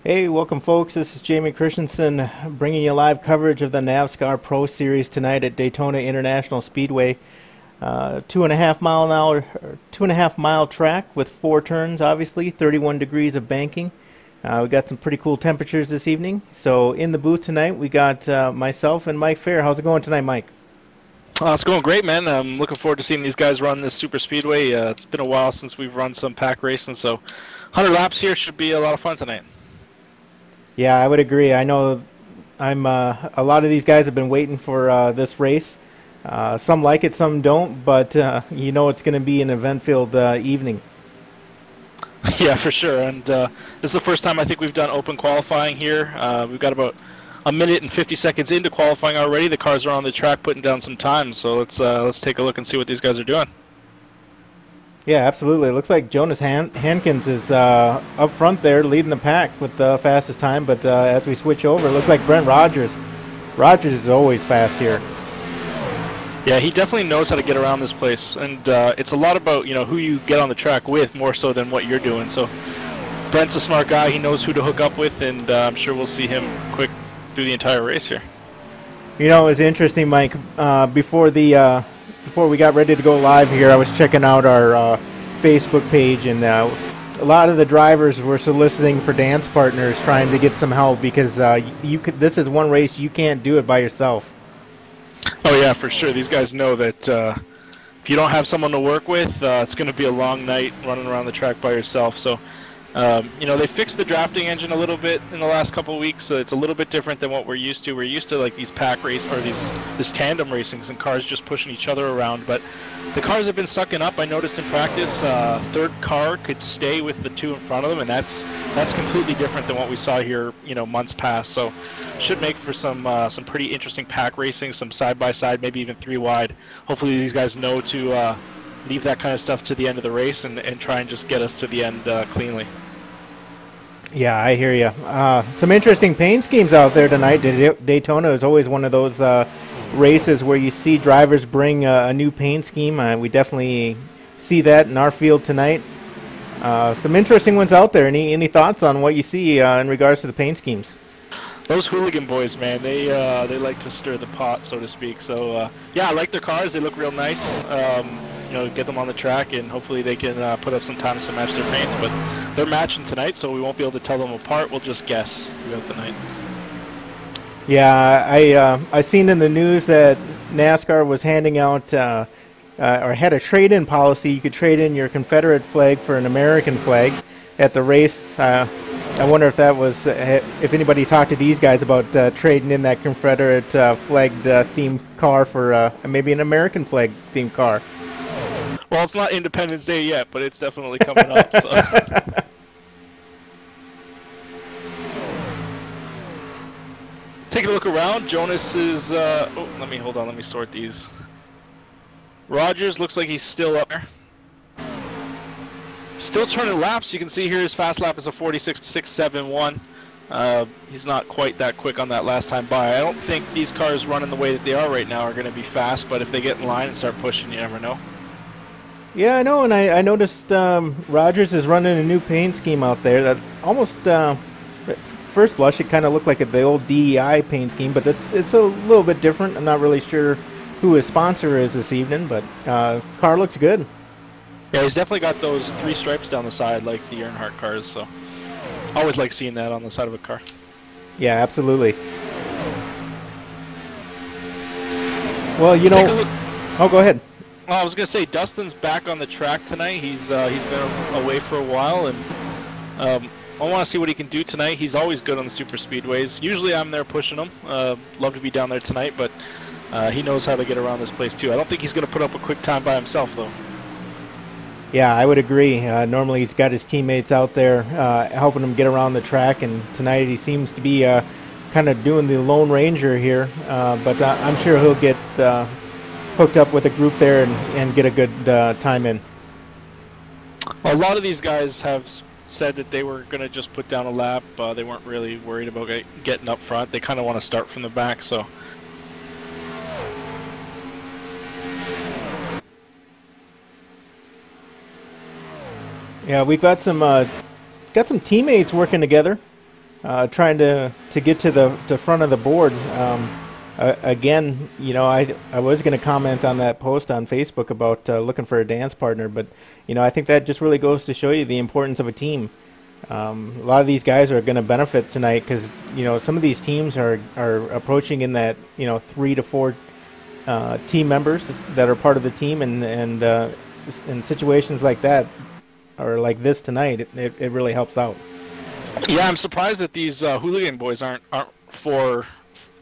Hey, welcome folks. This is Jamie Christensen bringing you live coverage of the NAVSCAR Pro Series tonight at Daytona International Speedway. 2.5 mile track with 4 turns, obviously, 31 degrees of banking. We got some pretty cool temperatures this evening. So in the booth tonight, we got myself and Mike Fair. How's it going tonight, Mike? It's going great, man. I'm looking forward to seeing these guys run this super speedway. It's been a while since we've run some pack racing, so 100 laps here should be a lot of fun tonight. Yeah, I would agree. I know a lot of these guys have been waiting for this race. Some like it, some don't, but you know it's going to be an event-filled evening. Yeah, for sure. And this is the first time I think we've done open qualifying here. We've got about a minute and 50 seconds into qualifying already. The cars are on the track putting down some time, so let's take a look and see what these guys are doing. Yeah, absolutely. It looks like Jonas Hankins is up front there leading the pack with the fastest time, but as we switch over, it looks like Brent Rogers is always fast here. Yeah, he definitely knows how to get around this place, and it's a lot about who you get on the track with more so than what you're doing. So Brent's a smart guy. He knows who to hook up with, and I'm sure we'll see him quick through the entire race here. You know, it was interesting, Mike. Before we got ready to go live here, I was checking out our Facebook page, and a lot of the drivers were soliciting for dance partners, trying to get some help because this is one race you can't do it by yourself. Oh yeah, for sure. These guys know that if you don't have someone to work with, it's going to be a long night running around the track by yourself. So they fixed the drafting engine a little bit in the last couple of weeks. So it's a little bit different than what we're used to. We're used to like these pack race or this tandem racings and cars just pushing each other around. But the cars have been sucking up. I noticed in practice, third car could stay with the two in front of them, and that's completely different than what we saw here, months past. So should make for some pretty interesting pack racing, some side by side, maybe even 3 wide. Hopefully these guys know to leave that kind of stuff to the end of the race and try and just get us to the end cleanly. Yeah, I hear you. Some interesting paint schemes out there tonight. Daytona is always one of those races where you see drivers bring a new paint scheme. We definitely see that in our field tonight. Some interesting ones out there. Any thoughts on what you see in regards to the paint schemes? Those hooligan boys, man, they like to stir the pot, so to speak. So yeah, I like their cars. They look real nice. Get them on the track, and hopefully they can put up some times to match their paints. But they're matching tonight, so we won't be able to tell them apart. We'll just guess throughout the night. Yeah, I seen in the news that NASCAR was handing out or had a trade-in policy. You could trade in your Confederate flag for an American flag at the race. I wonder if that was if anybody talked to these guys about trading in that Confederate flagged themed car for maybe an American flag themed car. Well, it's not Independence Day yet, but it's definitely coming up. So. Take a look around. Jonas is. Let me sort these. Rogers looks like he's still up there. Still turning laps. You can see here his fast lap is a 46.671. He's not quite that quick on that last time by. I don't think these cars running the way that they are right now are going to be fast, but if they get in line and start pushing, you never know. Yeah, I know, and I noticed Rogers is running a new paint scheme out there that almost, first blush, it kind of looked like the old DEI paint scheme, but it's a little bit different. I'm not really sure who his sponsor is this evening, but car looks good. Yeah, he's definitely got those 3 stripes down the side like the Earnhardt cars, so always like seeing that on the side of a car. Yeah, absolutely. Well, oh, go ahead. Well, I was going to say, Dustin's back on the track tonight. He's been away for a while, and I want to see what he can do tonight. He's always good on the super speedways. Usually I'm there pushing him. Love to be down there tonight, but he knows how to get around this place too. I don't think he's going to put up a quick time by himself, though. Yeah, I would agree. Normally he's got his teammates out there helping him get around the track, and tonight he seems to be kind of doing the Lone Ranger here, but I'm sure he'll get hooked up with a group there and get a good time in. Well, a lot of these guys have said that they were going to just put down a lap. They weren't really worried about getting up front. They kind of want to start from the back, so. Yeah, we've got some teammates working together. trying to get to the front of the board. Again, I was going to comment on that post on Facebook about looking for a dance partner, but I think that just really goes to show you the importance of a team. A lot of these guys are going to benefit tonight because some of these teams are approaching in that 3 to 4 team members that are part of the team, and in situations like that or like this tonight, it really helps out. Yeah, I'm surprised that these hooligan boys aren't for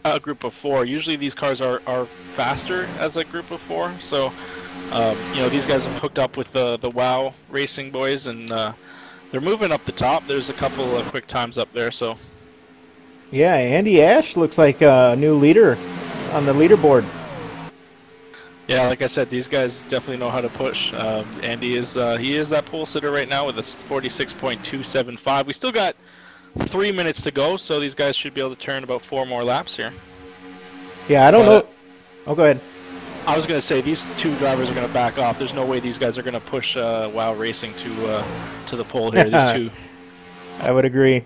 a group of 4. Usually these cars are faster as a group of 4. So, these guys have hooked up with the WOW Racing boys, and they're moving up the top. There's a couple of quick times up there. So. Yeah, Andy Ash looks like a new leader on the leaderboard. Yeah, like I said, these guys definitely know how to push. Andy is that pole sitter right now with a 46.275. We still got 3 minutes to go, so these guys should be able to turn about 4 more laps here. Yeah, I don't know. Oh, go ahead. I was going to say these 2 drivers are going to back off. There's no way these guys are going to push WOW Racing to the pole here. These 2. I would agree.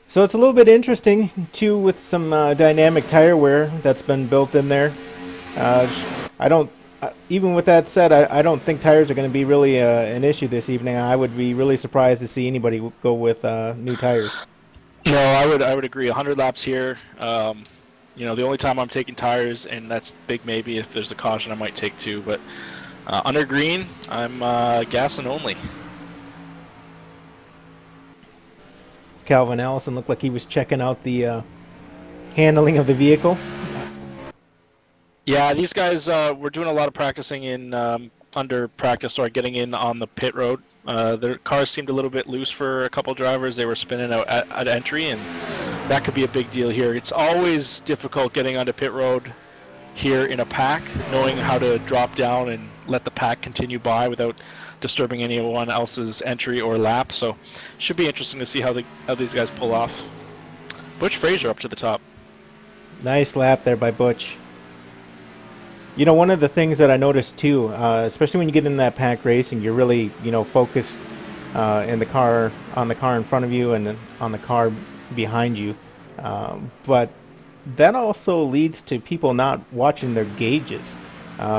So it's a little bit interesting too with some dynamic tire wear that's been built in there. Even with that said, I don't think tires are going to be really an issue this evening. I would be really surprised to see anybody go with new tires. No, I would agree. 100 laps here. The only time I'm taking tires, and that's big maybe if there's a caution I might take 2. But under green, I'm gassing only. Calvin Allison looked like he was checking out the handling of the vehicle. Yeah, these guys were doing a lot of practicing in under practice, or getting in on the pit road. Their cars seemed a little bit loose for a couple drivers. They were spinning out at entry, and that could be a big deal here. It's always difficult getting onto pit road here in a pack, knowing how to drop down and let the pack continue by without disturbing anyone else's entry or lap. So should be interesting to see how these guys pull off. Butch Fraser up to the top. Nice lap there by Butch. One of the things that I noticed too, especially when you get in that pack racing, you're really focused on the car in front of you and on the car behind you, but that also leads to people not watching their gauges.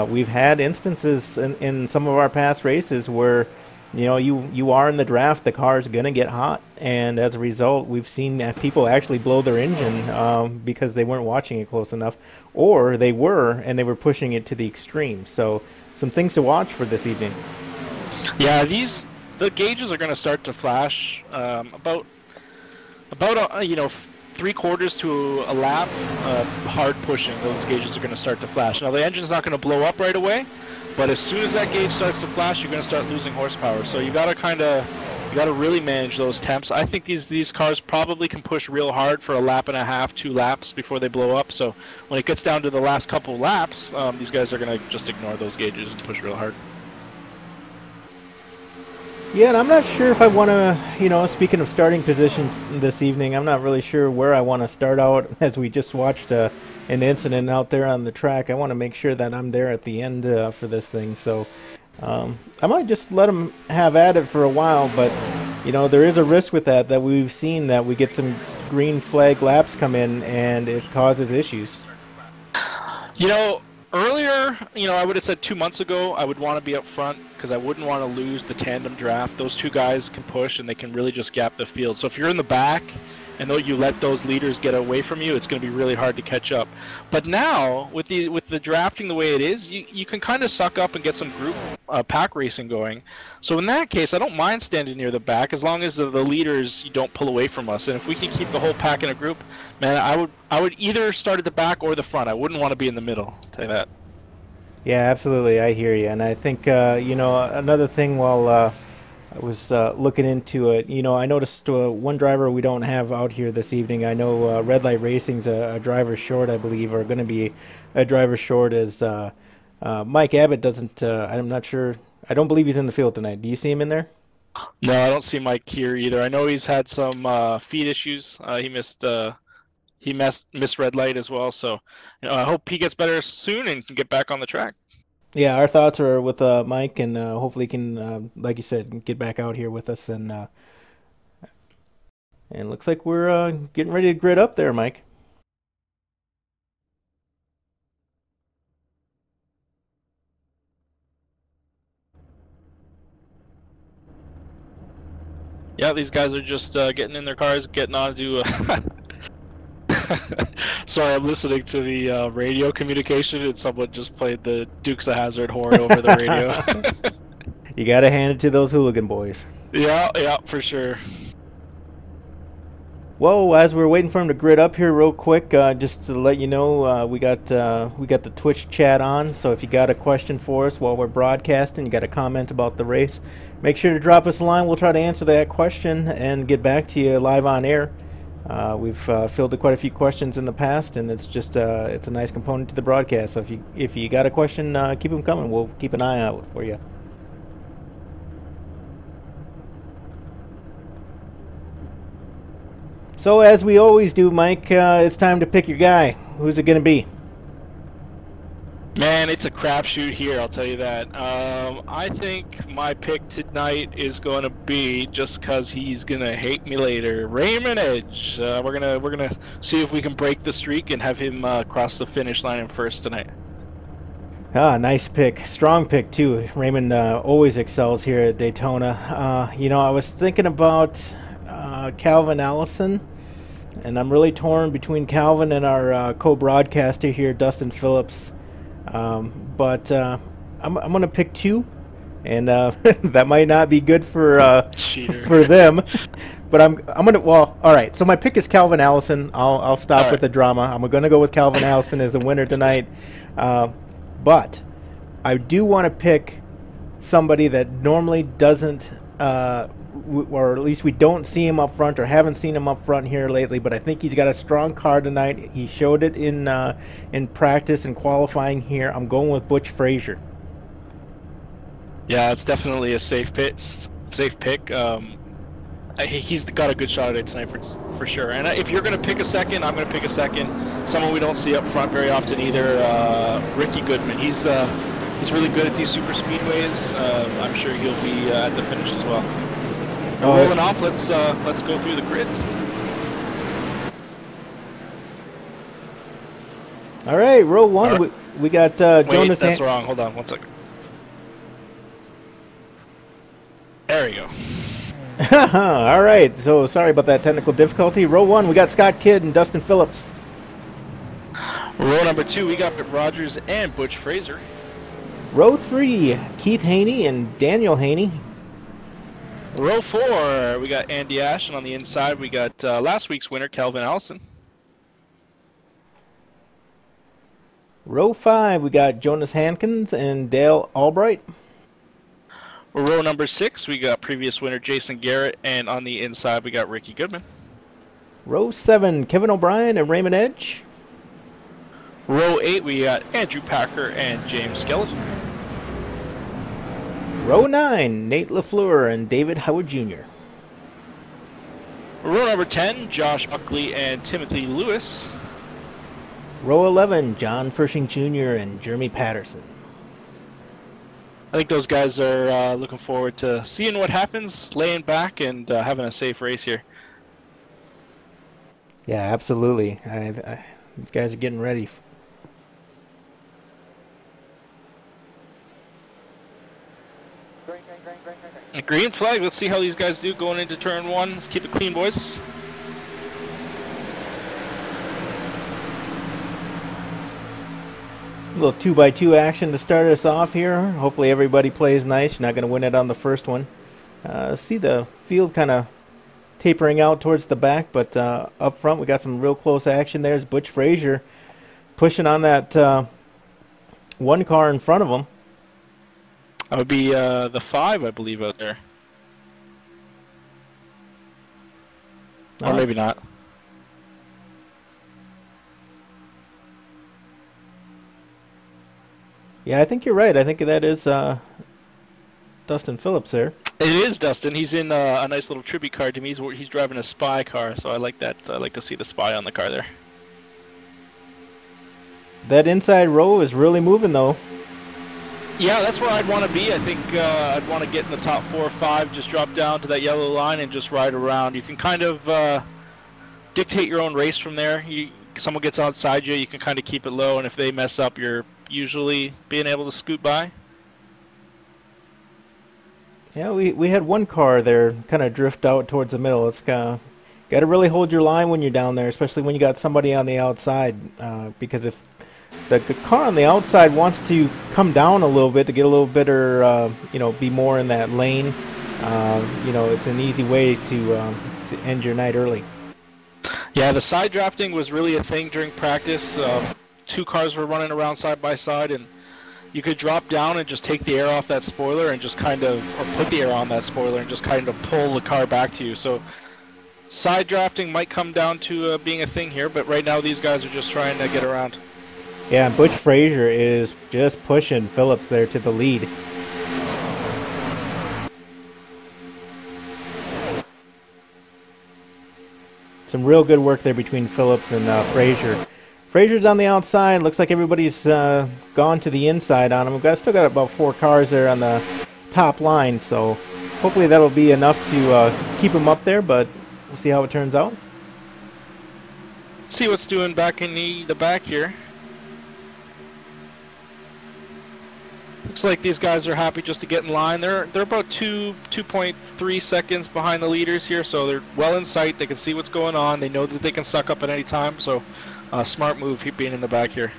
We've had instances in some of our past races where, you are in the draft, the car is going to get hot, and as a result, we've seen people actually blow their engine because they weren't watching it close enough, or they were, and they were pushing it to the extreme. So some things to watch for this evening. Yeah, the gauges are going to start to flash about 3/4 to a lap, hard pushing, those gauges are going to start to flash. Now the engine's not going to blow up right away, but as soon as that gauge starts to flash, you're going to start losing horsepower. So you got to really manage those temps. I think these cars probably can push real hard for a lap and a half, 2 laps before they blow up. So when it gets down to the last couple laps, these guys are going to just ignore those gauges and push real hard. Yeah, and I'm not sure if I want to, speaking of starting positions this evening, I'm not really sure where I want to start out. As we just watched an incident out there on the track, I want to make sure that I'm there at the end for this thing. So I might just let them have at it for a while, but, there is a risk with that we've seen, that we get some green flag laps come in and it causes issues. Earlier, I would have said 2 months ago, I would want to be up front because I wouldn't want to lose the tandem draft. Those 2 guys can push and they can really just gap the field. So if you're in the back and though you let those leaders get away from you, it's going to be really hard to catch up. But now, with the drafting the way it is, you can kind of suck up and get some group pack racing going. So in that case, I don't mind standing near the back as long as the leaders you don't pull away from us. And if we can keep the whole pack in a group, man, I would either start at the back or the front. I wouldn't want to be in the middle. I'll tell you that. Yeah, absolutely. I hear you. And I think, another thing while I was looking into it, I noticed one driver we don't have out here this evening. I know Red Light Racing's a driver short, I believe, or going to be a driver short, as Mike Abbott doesn't, I'm not sure. I don't believe he's in the field tonight. Do you see him in there? No, I don't see Mike here either. I know he's had some feet issues. He missed Red Light as well. So I hope he gets better soon and can get back on the track. Yeah, our thoughts are with Mike, and hopefully he can, like you said, get back out here with us. And looks like we're getting ready to grid up there, Mike. Yeah, these guys are just getting in their cars, getting on to. Sorry, I'm listening to the radio communication, and someone just played the Dukes of Hazzard horn over the radio. You got to hand it to those hooligan boys. Yeah, for sure. Well, as we're waiting for him to grid up here real quick, just to let you know, we got the Twitch chat on. So if you got a question for us while we're broadcasting, you got a comment about the race, make sure to drop us a line. We'll try to answer that question and get back to you live on air. We've fielded quite a few questions in the past, and it's just it's a nice component to the broadcast. So if you got a question, keep them coming. We'll keep an eye out for you. So as we always do, Mike, it's time to pick your guy. Who's it going to be? Man, it's a crapshoot here, I'll tell you that. I think my pick tonight is going to be, just because he's going to hate me later, Raymond Edge. We're gonna see if we can break the streak and have him cross the finish line in first tonight. Ah, nice pick. Strong pick, too. Raymond always excels here at Daytona. You know, I was thinking about Calvin Allison, and I'm really torn between Calvin and our co-broadcaster here, Dustin Phillips. But I'm going to pick two, and that might not be good for them. But I'm going to, well, all right. So my pick is Calvin Allison. I'll stop with the drama. I'm going to go with Calvin Allison as a winner tonight. But I do want to pick somebody that normally doesn't, or at least we don't see him up front or haven't seen him up front here lately, but I think he's got a strong car tonight. He showed it in practice and qualifying here. I'm going with Butch Frazier. Yeah, it's definitely a safe pick. He's got a good shot at it tonight for sure. And if you're going to pick a second, I'm going to pick a second. Someone we don't see up front very often either, Ricky Goodman. He's really good at these super speedways. I'm sure he'll be at the finish as well. Rolling off, let's go through the grid. All right, row one. Right. We got Wait, Jonas. That's wrong. Hold on 1 second. There we go. All right, so sorry about that technical difficulty. Row one, we got Scott Kidd and Dustin Phillips. Row number 2, we got Rogers and Butch Fraser. Row 3, Keith Haney and Daniel Haney. Row 4, we got Andy Ash, and on the inside we got last week's winner, Calvin Allison. Row 5, we got Jonas Hankins and Dale Albright. Row number 6, we got previous winner Jason Garrett, and on the inside we got Ricky Goodman. Row 7, Kevin O'Brien and Raymond Edge. Row 8, we got Andrew Packer and James Skeleton. Row 9, Nate LaFleur and David Howard Jr. Row number 10, Josh Buckley and Timothy Lewis. Row 11, John Fershing Jr. and Jeremy Patterson. I think those guys are looking forward to seeing what happens, laying back, and having a safe race here. Yeah, absolutely. These guys are getting ready. A green flag. Let's see how these guys do going into turn 1. Let's keep it clean, boys. A little 2x2 action to start us off here. Hopefully everybody plays nice. You're not going to win it on the first one. See the field kind of tapering out towards the back, but up front we got some real close action. There's Butch Frazier pushing on that one car in front of him. That would be the 5, I believe, out there. Or maybe not. Yeah, I think you're right. I think that is Dustin Phillips there. It is Dustin. He's in a nice little tribute car to me. He's driving a Spy car, so I like that. I like to see the Spy on the car there. That inside row is really moving, though. Yeah, that's where I'd want to be. I think I'd want to get in the top 4 or 5, just drop down to that yellow line and just ride around. You can kind of dictate your own race from there. Someone gets outside you, you can kind of keep it low, and if they mess up, you're usually being able to scoot by. Yeah, we had one car there kind of drift out towards the middle. It's got to really hold your line when you're down there, especially when you got somebody on the outside. Because if the car on the outside wants to come down a little bit to get a little better, be more in that lane, it's an easy way to end your night early. Yeah, the side drafting was really a thing during practice. 2 cars were running around side by side, and you could drop down and just take the air off that spoiler and just or put the air on that spoiler and just kind of pull the car back to you. So side drafting might come down to being a thing here, but right now these guys are just trying to get around. Yeah, Butch Frazier is just pushing Phillips there to the lead. Some real good work there between Phillips and Frazier. Frazier's on the outside. Looks like everybody's gone to the inside on him. We've still got about 4 cars there on the top line, so hopefully that'll be enough to keep him up there, but we'll see how it turns out. Let's see what's doing back in the back here. Looks like these guys are happy just to get in line. They're about 2.3 seconds behind the leaders here, so they're well in sight. They can see what's going on. They know that they can suck up at any time, so smart move being in the back here.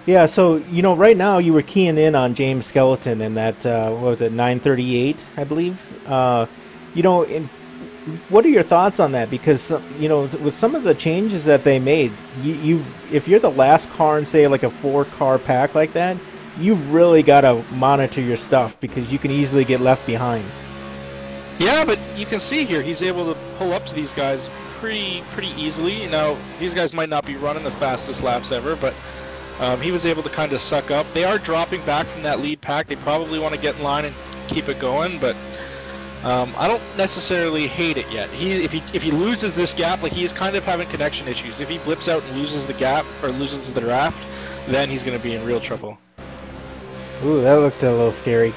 Yeah, so, right now you were keying in on James Skeleton in that, 938, I believe. What are your thoughts on that? Because, with some of the changes that they made, if you're the last car in, say, like a 4-car pack like that, you've really got to monitor your stuff because you can easily get left behind. Yeah, but you can see here he's able to pull up to these guys pretty easily. Now, these guys might not be running the fastest laps ever, but he was able to kind of suck up. They are dropping back from that lead pack. They probably want to get in line and keep it going, but I don't necessarily hate it yet. If he loses this gap, like, he is kind of having connection issues. If he blips out and loses the gap or loses the draft, then he's going to be in real trouble. Ooh, that looked a little scary.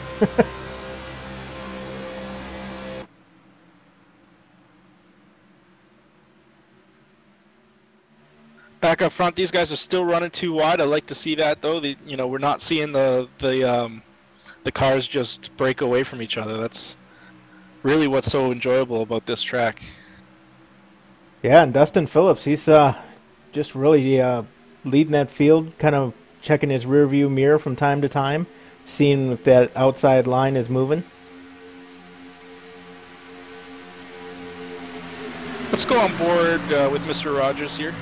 Back up front, these guys are still running too wide. I like to see that, though. We're not seeing the cars just break away from each other. That's really what's so enjoyable about this track. Yeah, and Dustin Phillips, he's just really leading that field, kind of checking his rear view mirror from time to time, seeing if that outside line is moving. Let's go on board with Mr. Rogers here.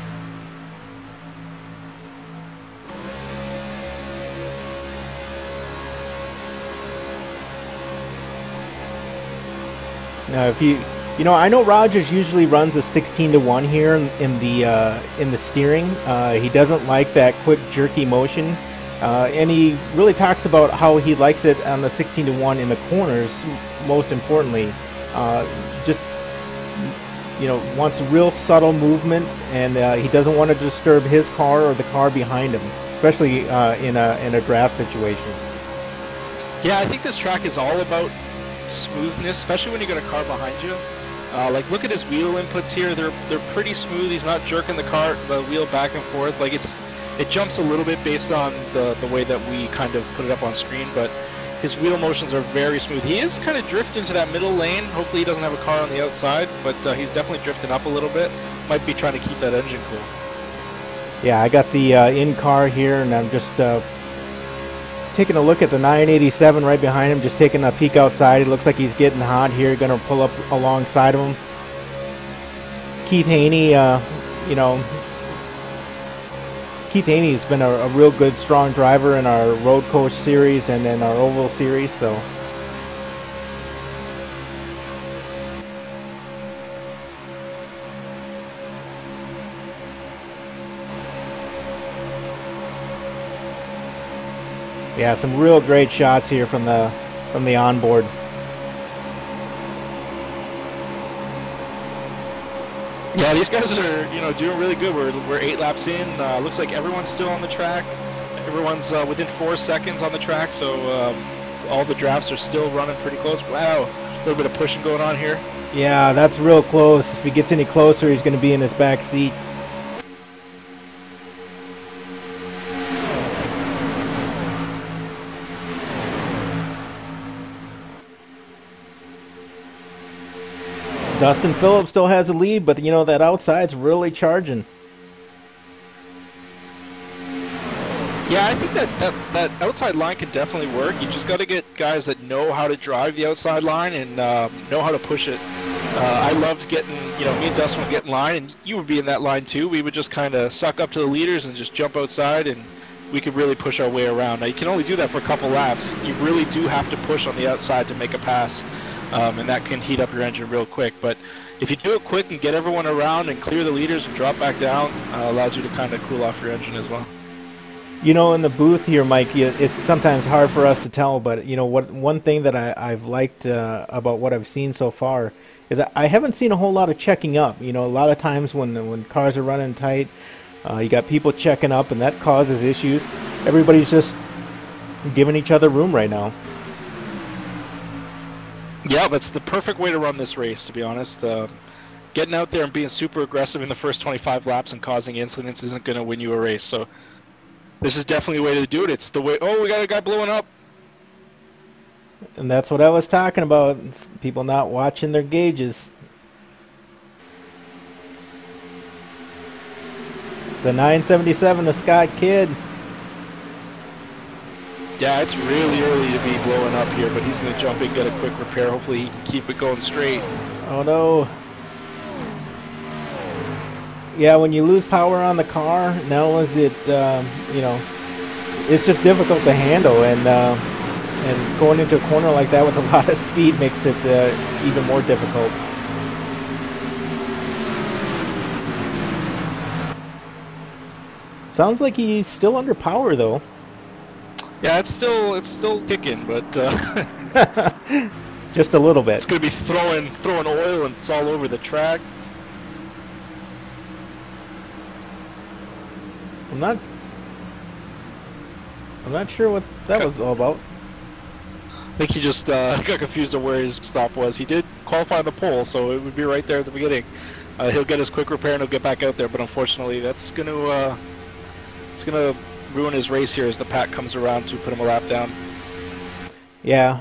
Now, if I know Rogers usually runs a 16-1 here in the steering. He doesn't like that quick jerky motion, and he really talks about how he likes it on the 16-1 in the corners. Most importantly, just wants real subtle movement, and he doesn't want to disturb his car or the car behind him, especially in a draft situation. Yeah, I think this track is all about smoothness, especially when you got a car behind you. Look at his wheel inputs here. They're pretty smooth. He's not jerking the wheel back and forth. Like, it jumps a little bit based on the way that we kind of put it up on screen, but his wheel motions are very smooth. He is kind of drifting to that middle lane. Hopefully he doesn't have a car on the outside, but he's definitely drifting up a little bit. Might be trying to keep that engine cool. Yeah, I got the in-car here, and I'm just taking a look at the 987 right behind him, just taking a peek outside. It looks like he's getting hot here, going to pull up alongside of him. Keith Haney, Keith Haney's been a real good, strong driver in our Road Course series and in our Oval series, so. Yeah, some real great shots here from the onboard. Yeah, these guys are doing really good. We're 8 laps in. Looks like everyone's still on the track. Everyone's within 4 seconds on the track, so all the drafts are still running pretty close. Wow, a little bit of pushing going on here. Yeah, that's real close. If he gets any closer, he's going to be in his back seat. Dustin Phillips still has a lead, but you know, that outside's really charging. Yeah, I think that outside line can definitely work. You just got to get guys that know how to drive the outside line and know how to push it. I loved getting, me and Dustin would get in line, and you would be in that line too. We would just kind of suck up to the leaders and just jump outside, and we could really push our way around. Now, you can only do that for a couple laps. You really do have to push on the outside to make a pass. And that can heat up your engine real quick. But if you do it quick and get everyone around and clear the leaders and drop back down, allows you to kind of cool off your engine as well. You know, in the booth here, Mike, it's sometimes hard for us to tell, but one thing that I've liked about what I've seen so far is that I haven't seen a whole lot of checking up. A lot of times when cars are running tight, you got people checking up, and that causes issues. Everybody's just giving each other room right now. Yeah, that's the perfect way to run this race, to be honest. Getting out there and being super aggressive in the first 25 laps and causing incidents isn't going to win you a race. So this is definitely a way to do it. It's the way. Oh, we got a guy blowing up. And that's what I was talking about. It's people not watching their gauges. The 977 of Scott Kidd. Yeah, it's really early to be blowing up here, but he's going to jump in, get a quick repair. Hopefully he can keep it going straight. Oh, no. Yeah, when you lose power on the car, not only is it, it's just difficult to handle, and going into a corner like that with a lot of speed makes it even more difficult. Sounds like he's still under power, though. Yeah, it's still kicking, but just a little bit. It's gonna be throwing oil, and it's all over the track. I'm not sure what that was all about. I think he just got confused on where his stop was. He did qualify on the pole, so it would be right there at the beginning. He'll get his quick repair and he'll get back out there, but unfortunately, that's gonna ruin his race here as the pack comes around to put him a lap down. Yeah,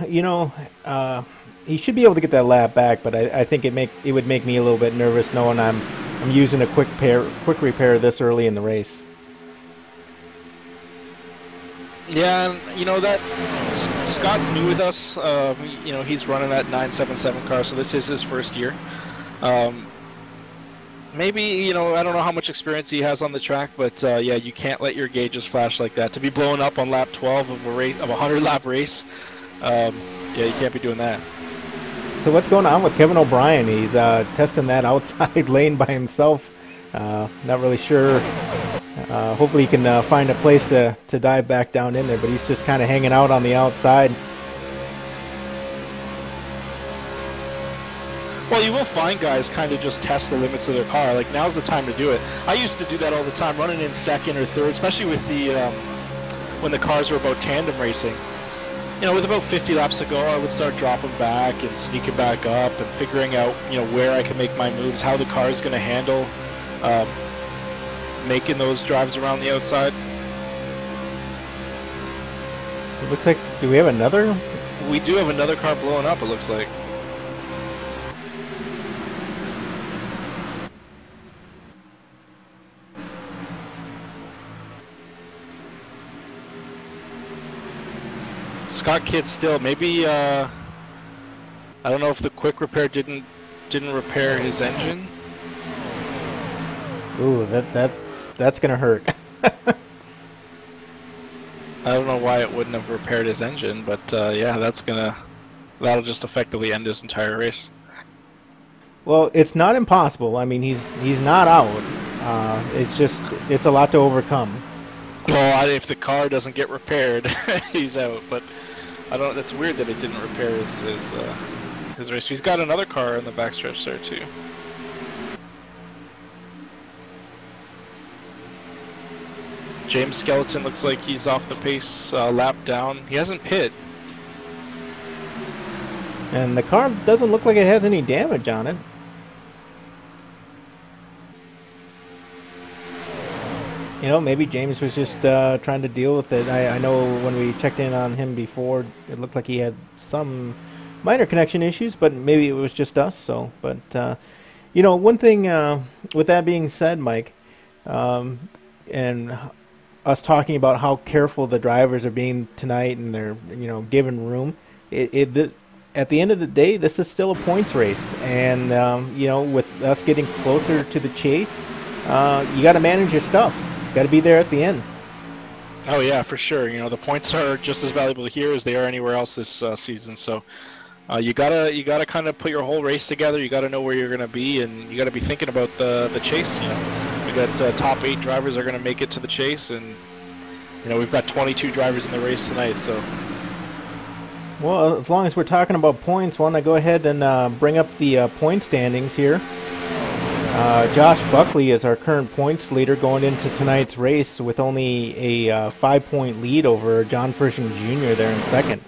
he should be able to get that lap back, but I think it would make me a little bit nervous knowing I'm using a quick repair this early in the race. Yeah, and that Scott's new with us. He's running that 977 car, so this is his first year. Maybe, I don't know how much experience he has on the track, but yeah, you can't let your gauges flash like that. To be blowing up on lap 12 of a 100-lap race, yeah, you can't be doing that. So what's going on with Kevin O'Brien? He's testing that outside lane by himself. Not really sure. Hopefully he can find a place to dive back down in there, but he's just kind of hanging out on the outside. Well, you will find guys kind of just test the limits of their car. Like, now's the time to do it. I used to do that all the time, running in second or third, especially with the when the cars were about tandem racing. With about 50 laps to go, I would start dropping back and sneaking back up and figuring out, where I can make my moves, how the car is going to handle making those drives around the outside. It looks like, do we have another? We do have another car blowing up, it looks like. Scott Kidd still, maybe, I don't know if the quick repair didn't repair his engine. Ooh, that's gonna hurt. I don't know why it wouldn't have repaired his engine, but yeah, that'll just effectively end his entire race. Well, it's not impossible. I mean, he's not out. It's a lot to overcome. Well, if the car doesn't get repaired, he's out. But I don't. That's weird that it didn't repair his race. He's got another car in the backstretch there too. James Skeleton looks like he's off the pace, lap down. He hasn't pit. And the car doesn't look like it has any damage on it. You know, maybe James was just trying to deal with it. I know when we checked in on him before, it looked like he had some minor connection issues, but maybe it was just us. So, but you know, one thing with that being said, Mike, and us talking about how careful the drivers are being tonight, and they're, you know, given room. At the end of the day, this is still a points race, and you know, with us getting closer to the chase, you got to manage your stuff. Got to be there at the end. Oh yeah, for sure. You know, the points are just as valuable here as they are anywhere else this season. So you gotta kind of put your whole race together. You gotta know where you're gonna be, and you gotta be thinking about the chase. You know, we got top 8 drivers are gonna make it to the chase, and you know, we've got 22 drivers in the race tonight. So. Well, as long as we're talking about points, why don't I go ahead and bring up the point standings here. Josh Buckley is our current points leader going into tonight's race with only a 5-point lead over John Frisching Jr. there in second.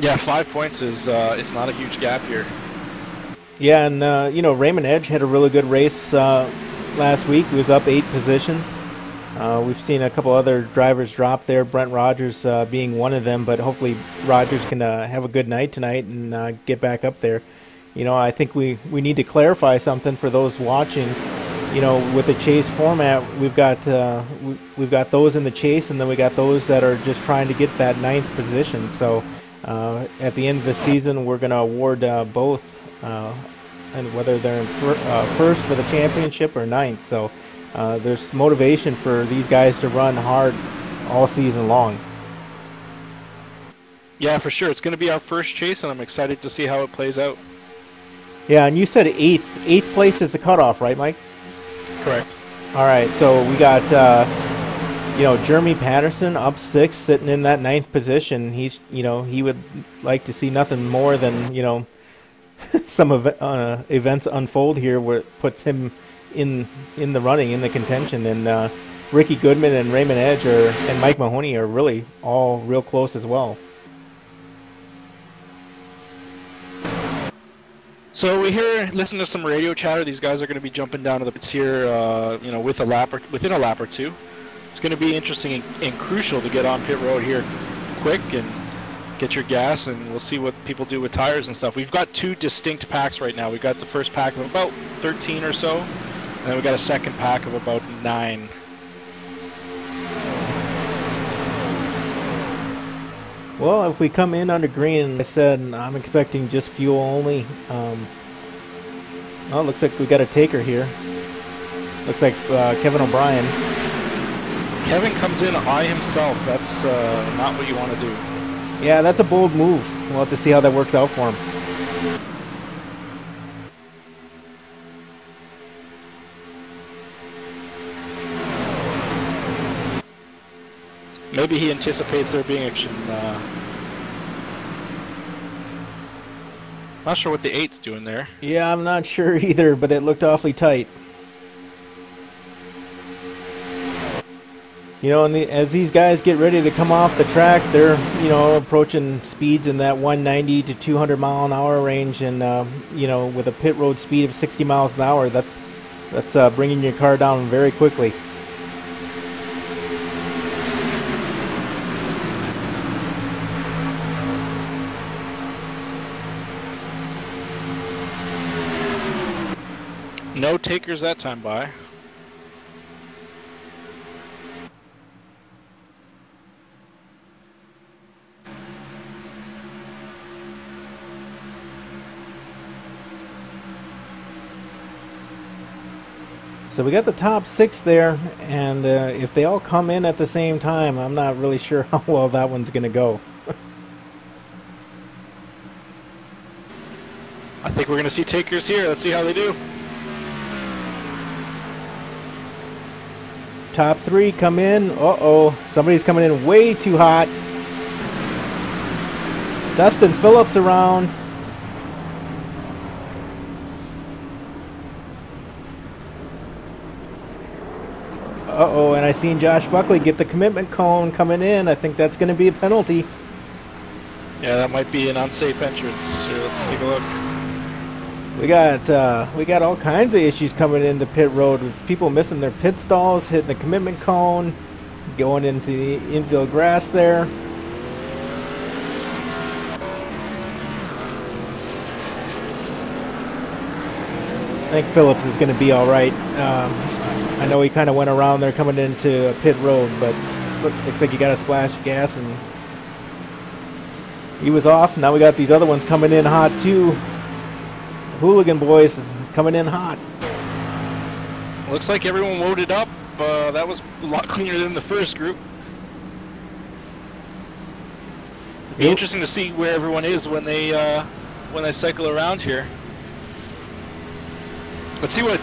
Yeah, 5 points is not a huge gap here. Yeah, and you know, Raymond Edge had a really good race last week. He was up 8 positions. We've seen a couple other drivers drop there, Brent Rogers being one of them, but hopefully Rogers can have a good night tonight and get back up there. You know, I think we need to clarify something for those watching. You know, with the chase format, we've got those in the chase, and then we got those that are just trying to get that 9th position. So at the end of the season, we're going to award both, and whether they're in first for the championship or 9th. So there's motivation for these guys to run hard all season long. Yeah, for sure. It's going to be our first chase, and I'm excited to see how it plays out. Yeah, and you said 8th. 8th place is the cutoff, right, Mike? Correct. All right, so we got, you know, Jeremy Patterson up 6th, sitting in that 9th position. He's, you know, he would like to see nothing more than, you know, some events unfold here where it puts him in the running, in the contention. And Ricky Goodman and Raymond Edge and Mike Mahoney are really all real close as well. So we listen to some radio chatter. These guys are going to be jumping down to the pits here, you know, within a lap or two. It's going to be interesting and crucial to get on pit road here quick and get your gas, and we'll see what people do with tires and stuff. We've got 2 distinct packs right now. We've got the first pack of about 13 or so, and then we've got a second pack of about 9. Well, if we come in under green, I said I'm expecting just fuel only. Well, it looks like we got a taker here. Looks like Kevin O'Brien. Kevin comes in by himself. That's not what you want to do. Yeah, that's a bold move. We'll have to see how that works out for him. Maybe he anticipates there being action. Not sure what the 8's doing there. Yeah, I'm not sure either, but it looked awfully tight. You know, and as these guys get ready to come off the track, they're, you know, approaching speeds in that 190 to 200 mile an hour range, and you know, with a pit road speed of 60 miles an hour, that's bringing your car down very quickly. No takers that time by. So we got the top 6 there, and if they all come in at the same time, I'm not really sure how well that one's going to go. I think we're going to see takers here. Let's see how they do. Top 3 come in. Uh-oh, somebody's coming in way too hot. Dustin Phillips around. Uh-oh, and I seen Josh Buckley get the commitment cone coming in. I think that's going to be a penalty. Yeah, that might be an unsafe entrance. Here, let's take a look. We got all kinds of issues coming into pit road with people missing their pit stalls, hitting the commitment cone, going into the infield grass there. I think Phillips is going to be all right. I know he kind of went around there coming into pit road, but looks like he got a splash of gas and he was off. Now we got these other ones coming in hot too. Hooligan boys coming in hot. Looks like everyone loaded up. That was a lot cleaner than the first group. It'd be interesting to see where everyone is when they cycle around here. Let's see what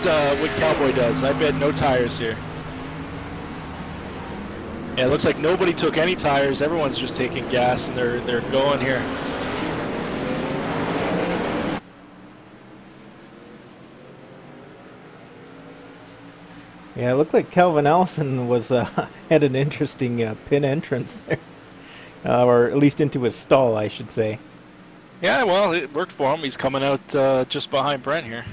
Cowboy does. I bet no tires here. Yeah, it looks like nobody took any tires. Everyone's just taking gas and they're going here. Yeah, it looked like Calvin Allison was had an interesting pin entrance there, or at least into his stall, I should say. Yeah, well, it worked for him. He's coming out just behind Brent here.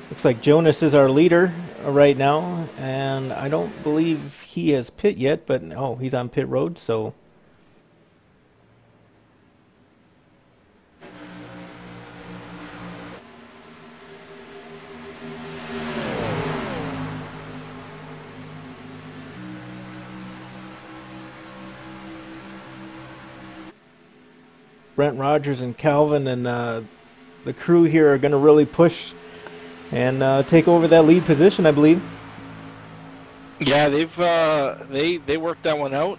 Looks like Jonas is our leader right now, and I don't believe he has pit yet, but oh, he's on pit road, so. Brent Rogers and Calvin and the crew here are going to really push and take over that lead position, I believe. Yeah, they worked that one out.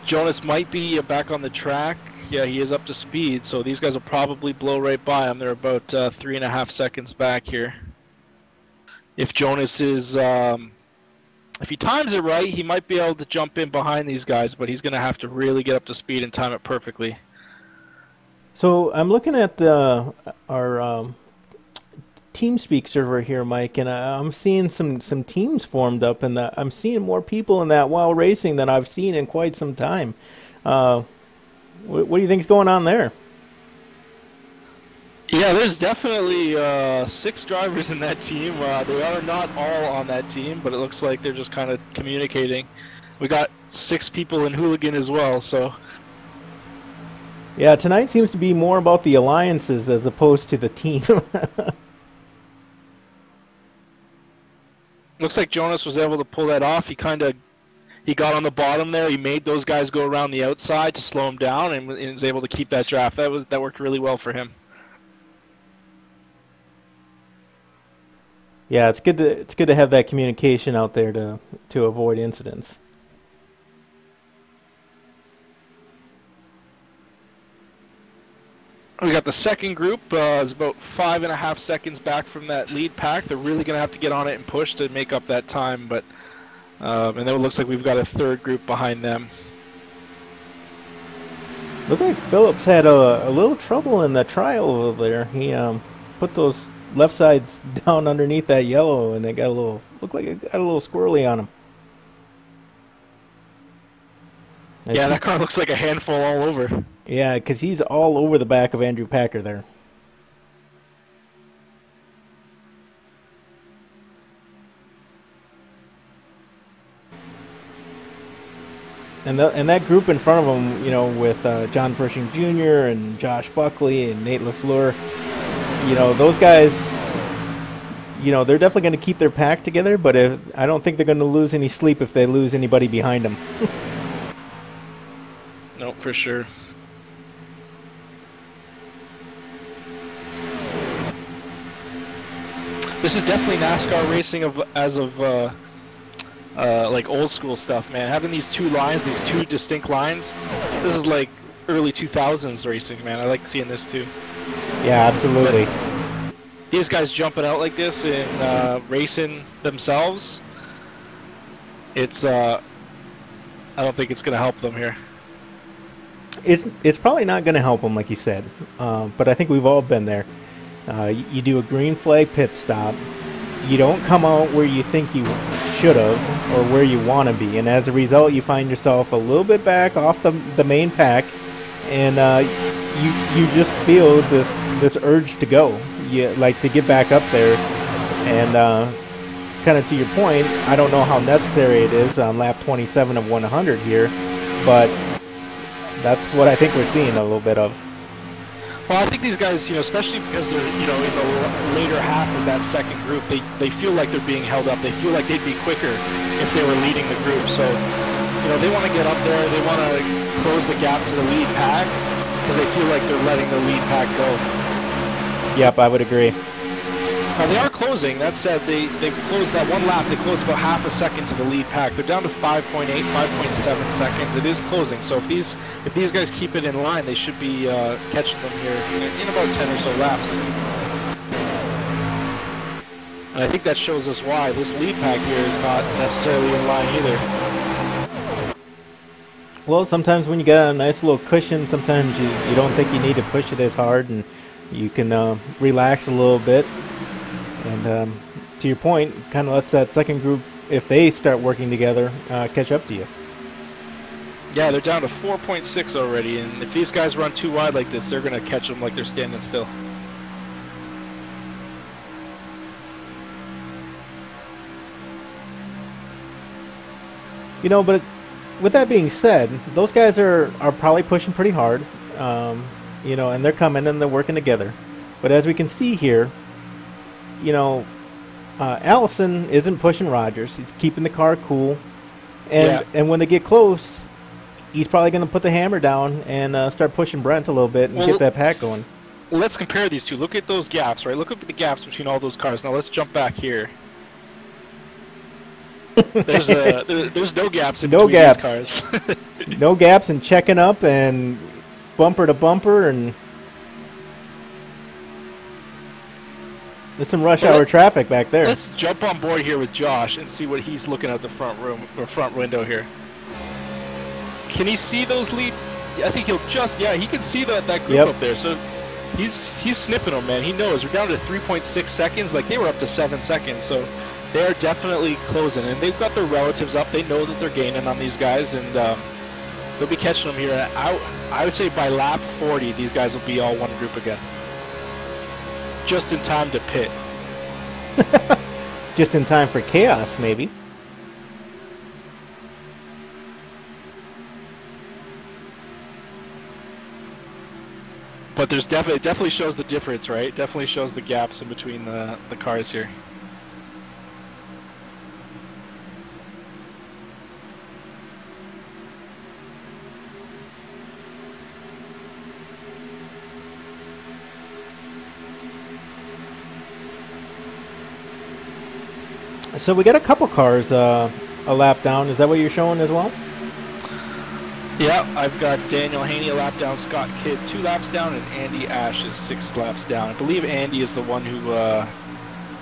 Jonas might be back on the track. Yeah, he is up to speed, so these guys will probably blow right by him. They're about 3.5 seconds back here. If Jonas is, if he times it right, he might be able to jump in behind these guys, but he's going to have to really get up to speed and time it perfectly. So I'm looking at our TeamSpeak server here, Mike, and I'm seeing some teams formed up, and I'm seeing more people in that WoW Racing than I've seen in quite some time. What do you think's going on there? Yeah, there's definitely 6 drivers in that team. They are not all on that team, but it looks like they're just kind of communicating. We got 6 people in Hooligan as well, so. Yeah, tonight seems to be more about the alliances as opposed to the team. Looks like Jonas was able to pull that off. He got on the bottom there. He made those guys go around the outside to slow him down, and was able to keep that draft. That worked really well for him. Yeah, it's good to have that communication out there to avoid incidents. We got the second group is about 5.5 seconds back from that lead pack. They're really going to have to get on it and push to make up that time, but and then it looks like we've got a third group behind them. Looked like Phillips had a little trouble in the trial over there. He put those left sides down underneath that yellow, and they got looked like it got a little squirrely on him. Yeah, that car looks like a handful all over. Yeah, because he's all over the back of Andrew Packer there. And that group in front of him, you know, with John Frisching Jr. and Josh Buckley and Nate LaFleur, you know, those guys, you know, they're definitely going to keep their pack together, but I don't think they're going to lose any sleep if they lose anybody behind them. No, for sure. This is definitely NASCAR racing as of like old school stuff, man. Having these 2 lines, these 2 distinct lines, this is like early 2000s racing, man. I like seeing this too. Yeah, absolutely. But these guys jumping out like this and racing themselves, it's I don't think it's going to help them here. It's probably not going to help him, like you said. But I think we've all been there. You do a green flag pit stop. You don't come out where you think you should have or where you want to be, and as a result, you find yourself a little bit back off the main pack, and you just feel this urge to go, like to get back up there, and kind of to your point, I don't know how necessary it is on lap 27 of 100 here, but that's what I think we're seeing a little bit of. Well, I think these guys, especially because they're, in the later half of that second group, they feel like they're being held up. They feel like they'd be quicker if they were leading the group. So, they want to get up there. They want to close the gap to the lead pack because they feel like they're letting the lead pack go. Yep, I would agree. Now, they are closing. That said, they closed that one lap. They closed about half a second to the lead pack. They're down to 5.8, 5.7 seconds. It is closing. So if these guys keep it in line, they should be catching them here in about 10 or so laps. And I think that shows us why this lead pack here is not necessarily in line either. Well, sometimes when you get a nice little cushion, sometimes you don't think you need to push it as hard, and you can relax a little bit. And to your point, kind of lets that second group, if they start working together, catch up to you. Yeah, they're down to 4.6 already, and if these guys run too wide like this, they're going to catch them like they're standing still. But with that being said, those guys are probably pushing pretty hard, and they're coming and they're working together. But as we can see here, Allison isn't pushing Rogers. He's keeping the car cool. And when they get close, he's probably going to put the hammer down and start pushing Brent a little bit and get that pack going. Let's compare these two. Look at those gaps, right? Look at the gaps between all those cars. Now let's jump back here. There's no gaps in between these cars. No gaps and checking up and bumper to bumper, and there's some rush hour traffic back there. Let's jump on board here with Josh and see what he's looking at the front room or front window here. Can he see those lead? I think he'll he can see that group up there. So he's sniffing them, man. He knows. We're down to 3.6 seconds. Like, they were up to 7 seconds. So they are definitely closing, and they've got their relatives up. They know that they're gaining on these guys, and they'll be catching them here. I would say by lap 40, these guys will be all one group again. Just in time to pit. Just in time for chaos, maybe. But there's definitely shows the difference, right? Definitely shows the gaps in between the cars here. So we got a couple cars a lap down. Is that what you're showing as well? Yeah, I've got Daniel Haney a lap down, Scott Kidd 2 laps down, and Andy Ash is 6 laps down. I believe Andy is the one who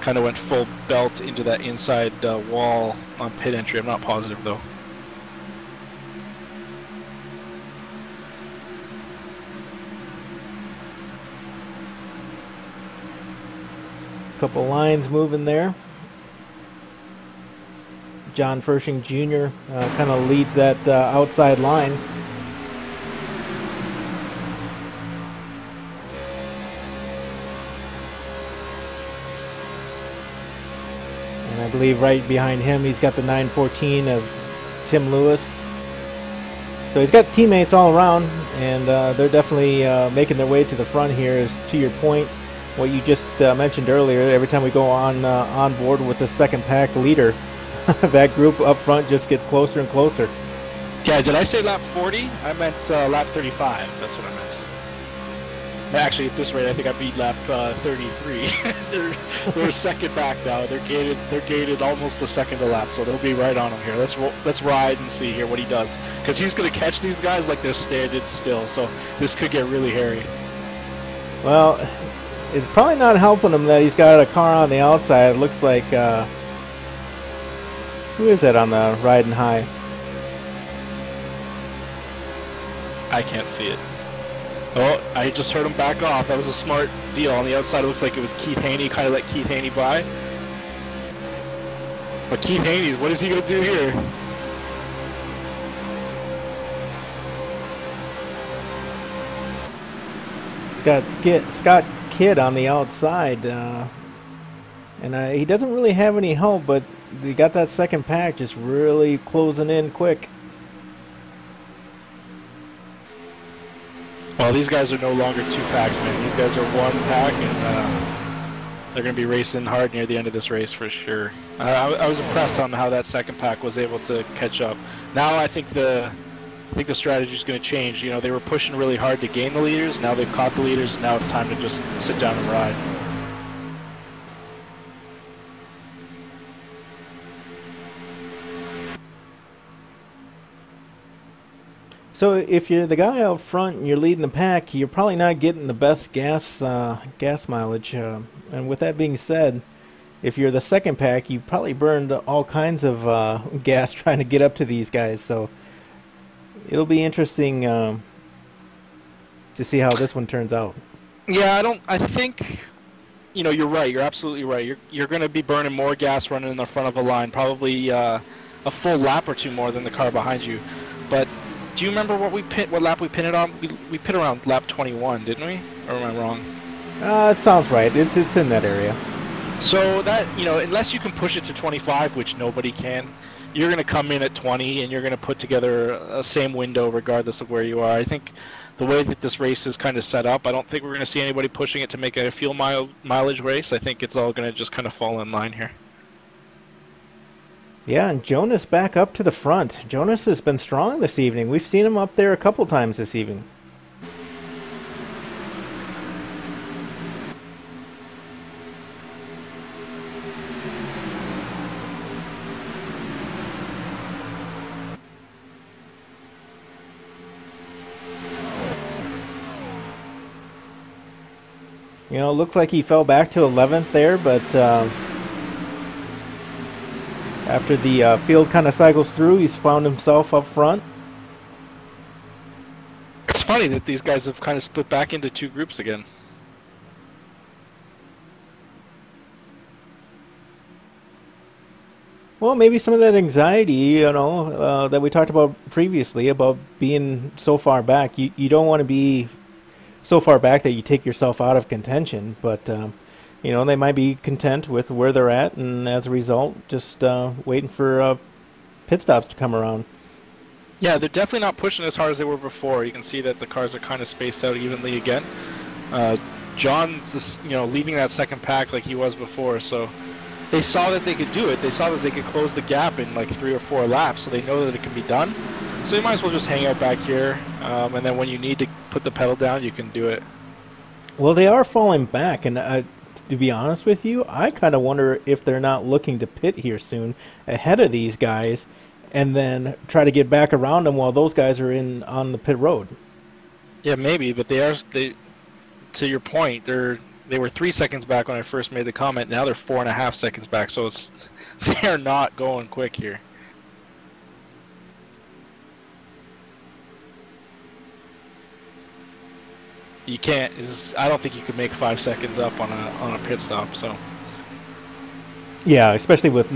kind of went full belt into that inside wall on pit entry. I'm not positive though. Couple lines moving there. John Fershing Jr. Kind of leads that outside line. And I believe right behind him he's got the 914 of Tim Lewis. So he's got teammates all around, and they're definitely making their way to the front here. Is to your point, what you just mentioned earlier, every time we go on board with the second pack leader, that group up front just gets closer and closer. Yeah, did I say lap 40? I meant lap 35. That's what I meant. Actually, at this rate, I think I beat lap 33. they're second back now. They're gated almost a second a lap, so they'll be right on him here. Let's ride and see here what he does, because he's going to catch these guys like they're standing still. So this could get really hairy. Well, it's probably not helping him that he's got a car on the outside. It looks like who is that on the riding high? I can't see it. Oh, I just heard him back off. That was a smart deal. On the outside, it looks like it was Keith Haney. Kind of let Keith Haney by. But Keith Haney, what is he going to do here? It's got Scott Kidd on the outside. And he doesn't really have any help, but he got that second pack just really closing in quick. Well, these guys are no longer 2 packs, man. These guys are 1 pack, and they're going to be racing hard near the end of this race for sure. I was impressed on how that second pack was able to catch up. Now I think the strategy is going to change. You know, they were pushing really hard to gain the leaders. Now they've caught the leaders. Now it's time to just sit down and ride. So if you're the guy out front and you're leading the pack, you're probably not getting the best gas mileage. And with that being said, if you're the second pack, you probably burned all kinds of gas trying to get up to these guys. So it'll be interesting to see how this one turns out. Yeah, I think, you know, you're right. You're absolutely right. You're going to be burning more gas running in the front of a line, probably a full lap or 2 more than the car behind you. But do you remember what lap we pinned it on? We pit around lap 21, didn't we? Or am I wrong? It sounds right. It's in that area. So that, you know, unless you can push it to 25, which nobody can, you're going to come in at 20 and you're going to put together a same window regardless of where you are. I think the way that this race is kind of set up, I don't think we're going to see anybody pushing it to make it a fuel mileage race. I think it's all going to just kind of fall in line here. Yeah, and Jonas back up to the front. Jonas has been strong this evening. We've seen him up there a couple times this evening. You know, it looked like he fell back to 11th there, but after the field kind of cycles through, he's found himself up front. It's funny that these guys have kind of split back into 2 groups again. Well, maybe some of that anxiety, you know, that we talked about previously about being so far back. You don't want to be so far back that you take yourself out of contention, but you know, they might be content with where they're at, and as a result, just waiting for pit stops to come around. Yeah, they're definitely not pushing as hard as they were before. You can see that the cars are kind of spaced out evenly again. John's just, you know, leading that second pack like he was before, so they saw that they could do it. They saw that they could close the gap in like 3 or 4 laps, so they know that it can be done. So you might as well just hang out back here, and then when you need to put the pedal down, you can do it. Well, they are falling back, and to be honest with you, I kind of wonder if they're not looking to pit here soon ahead of these guys and then try to get back around them while those guys are in on the pit road. Yeah, maybe, but they to your point, they were 3 seconds back when I first made the comment. Now they're 4.5 seconds back, so they're not going quick here. You can't. I don't think you could make 5 seconds up on a pit stop. So. Yeah, especially with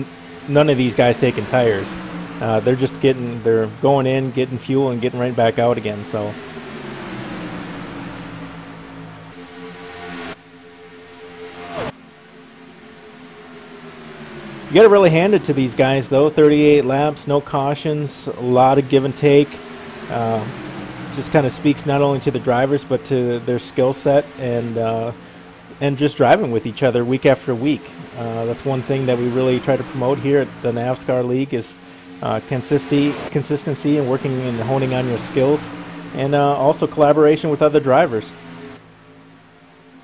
none of these guys taking tires. They're going in, getting fuel, and getting right back out again. So. You got to really hand it to these guys, though. 38 laps, no cautions, a lot of give and take. Just kind of speaks not only to the drivers but to their skill set and just driving with each other week after week. That's one thing that we really try to promote here at the NAVSCAR League is consistency and working and honing on your skills, and also collaboration with other drivers.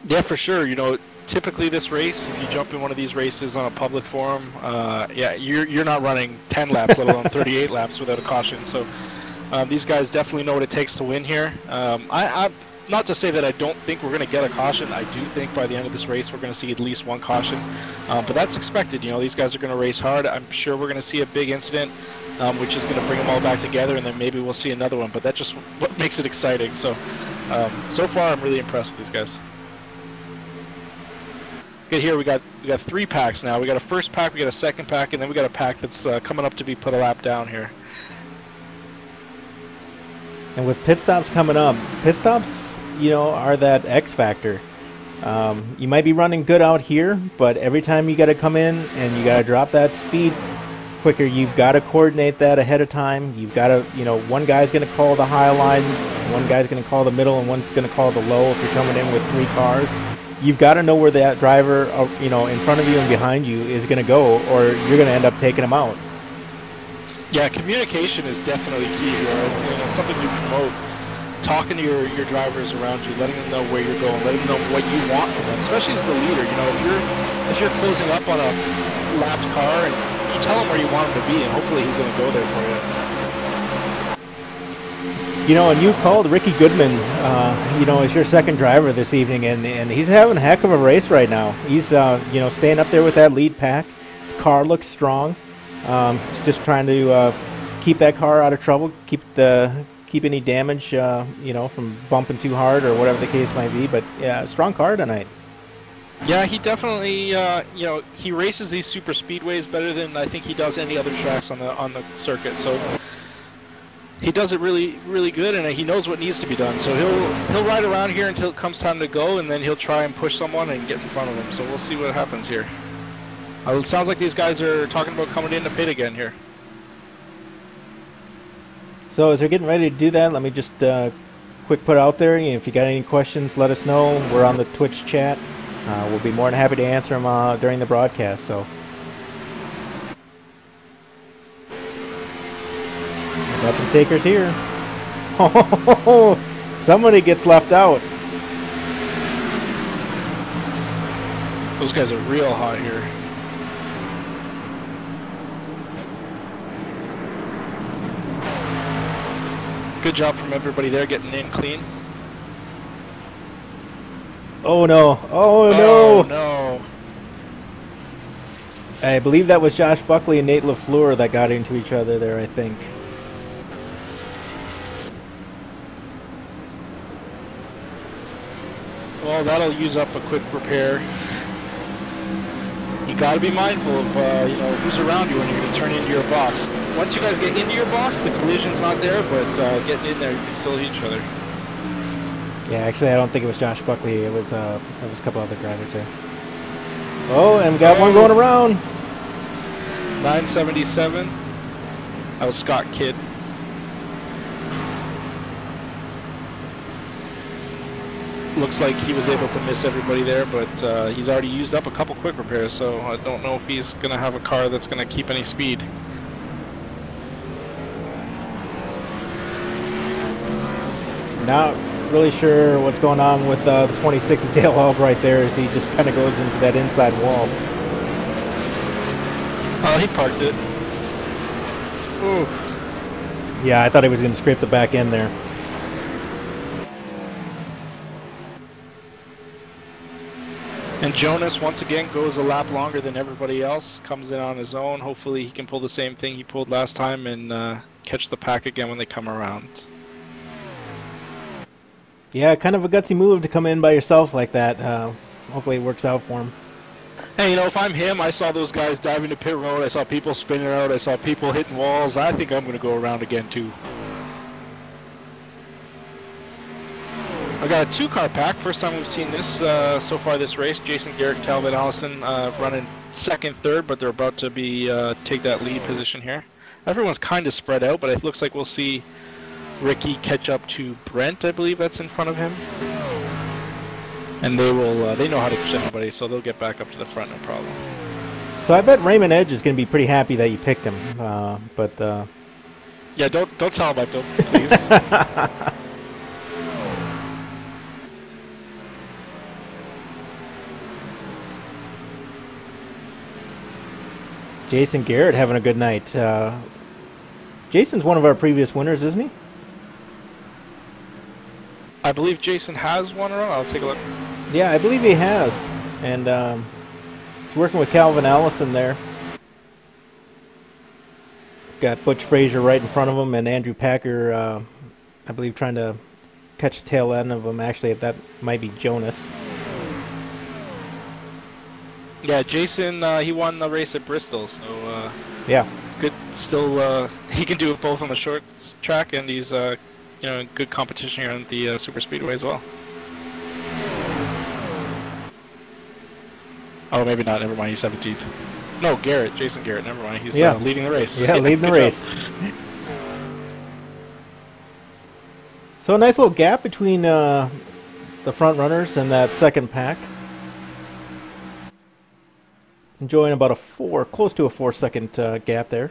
Yeah, for sure. You know, typically this race, if you jump in one of these races on a public forum, yeah, you're not running 10 laps, let alone 38 laps without a caution. So these guys definitely know what it takes to win here. not to say that I don't think we're going to get a caution. I do think by the end of this race we're going to see at least one caution, but that's expected. You know, these guys are going to race hard. I'm sure we're going to see a big incident, which is going to bring them all back together, and then maybe we'll see another one. But that's just what makes it exciting. So, so far I'm really impressed with these guys. Okay, here we got 3 packs now. We got a first pack, we got a second pack, and then we got a pack that's coming up to be put a lap down here. And with pit stops coming up, pit stops, you know, are that X factor. You might be running good out here, but every time you got to come in and you got to drop that speed quicker, you've got to coordinate that ahead of time. You've got to, you know, one guy's going to call the high line, one guy's going to call the middle, and one's going to call the low if you're coming in with 3 cars. You've got to know where that driver, you know, in front of you and behind you is going to go, or you're going to end up taking him out. Yeah, communication is definitely key here. You know, something we promote. Talking to your drivers around you, letting them know where you're going, letting them know what you want from them, especially as the leader. You know, if you're closing up on a lapped car, and you tell him where you want him to be, and hopefully he's going to go there for you. You know, and you called Ricky Goodman, you know, as your second driver this evening, and he's having a heck of a race right now. He's, you know, staying up there with that lead pack. His car looks strong. He's just trying to keep that car out of trouble, keep any damage, you know, from bumping too hard or whatever the case might be. But yeah, strong car tonight. Yeah, he definitely, you know, he races these super speedways better than I think he does any other tracks on the circuit. So he does it really, really good, and he knows what needs to be done. So he'll ride around here until it comes time to go, and then he'll try and push someone and get in front of them. So we'll see what happens here. It sounds like these guys are talking about coming in to pit again here. So as they're getting ready to do that, let me just quick put out there, if you got any questions, let us know. We're on the Twitch chat. We'll be more than happy to answer them during the broadcast. So got some takers here. Somebody gets left out. Those guys are real hot here. Good job from everybody there getting in clean. Oh no. Oh no. Oh no. I believe that was Josh Buckley and Nate LaFleur that got into each other there, I think. Well, that'll use up a quick repair. You got to be mindful of you know, who's around you when you're going to turn into your box. Once you guys get into your box, the collision's not there, but getting in there, you can still hit each other. Yeah, actually, I don't think it was Josh Buckley. It was a couple other drivers there. Oh, and we got one going around. 977. That was Scott Kidd. Looks like he was able to miss everybody there, but he's already used up a couple quick repairs, so I don't know if he's going to have a car that's going to keep any speed. Not really sure what's going on with the 26 of Dale Albright there, as he just kind of goes into that inside wall. Oh, he parked it. Ooh. Yeah, I thought he was going to scrape the back end there. And Jonas, once again, goes a lap longer than everybody else, comes in on his own. Hopefully he can pull the same thing he pulled last time and catch the pack again when they come around. Yeah, kind of a gutsy move to come in by yourself like that. Hopefully it works out for him. Hey, you know, if I'm him, I saw those guys diving to pit road, I saw people spinning out, I saw people hitting walls. I think I'm going to go around again, too. I got a 2-car pack. First time we've seen this so far this race. Jason Garrett, Calvin Allison running second, third, but they're about to be take that lead position here. Everyone's kind of spread out, but it looks like we'll see Ricky catch up to Brent, I believe that's in front of him. And they will, they know how to catch anybody, so they'll get back up to the front, no problem. So I bet Raymond Edge is going to be pretty happy that you picked him, but... Yeah, don't tell him I don't, please. Jason Garrett having a good night. Jason's one of our previous winners, isn't he? I believe Jason has one run. I'll take a look. Yeah, I believe he has. And he's working with Calvin Allison there. Got Butch Frazier right in front of him, and Andrew Packer, I believe, trying to catch the tail end of him. Actually, that might be Jonas. Yeah, Jason, he won the race at Bristol, so yeah, good. Still, he can do it both on the short track, and he's you know, in good competition here on the super speedway as well. Oh, maybe not. Never mind. He's 17th. No, Garrett, Jason Garrett. Never mind. He's leading the race. Yeah, leading the race. So a nice little gap between the front runners and that second pack. Enjoying about close to a 4-second gap there.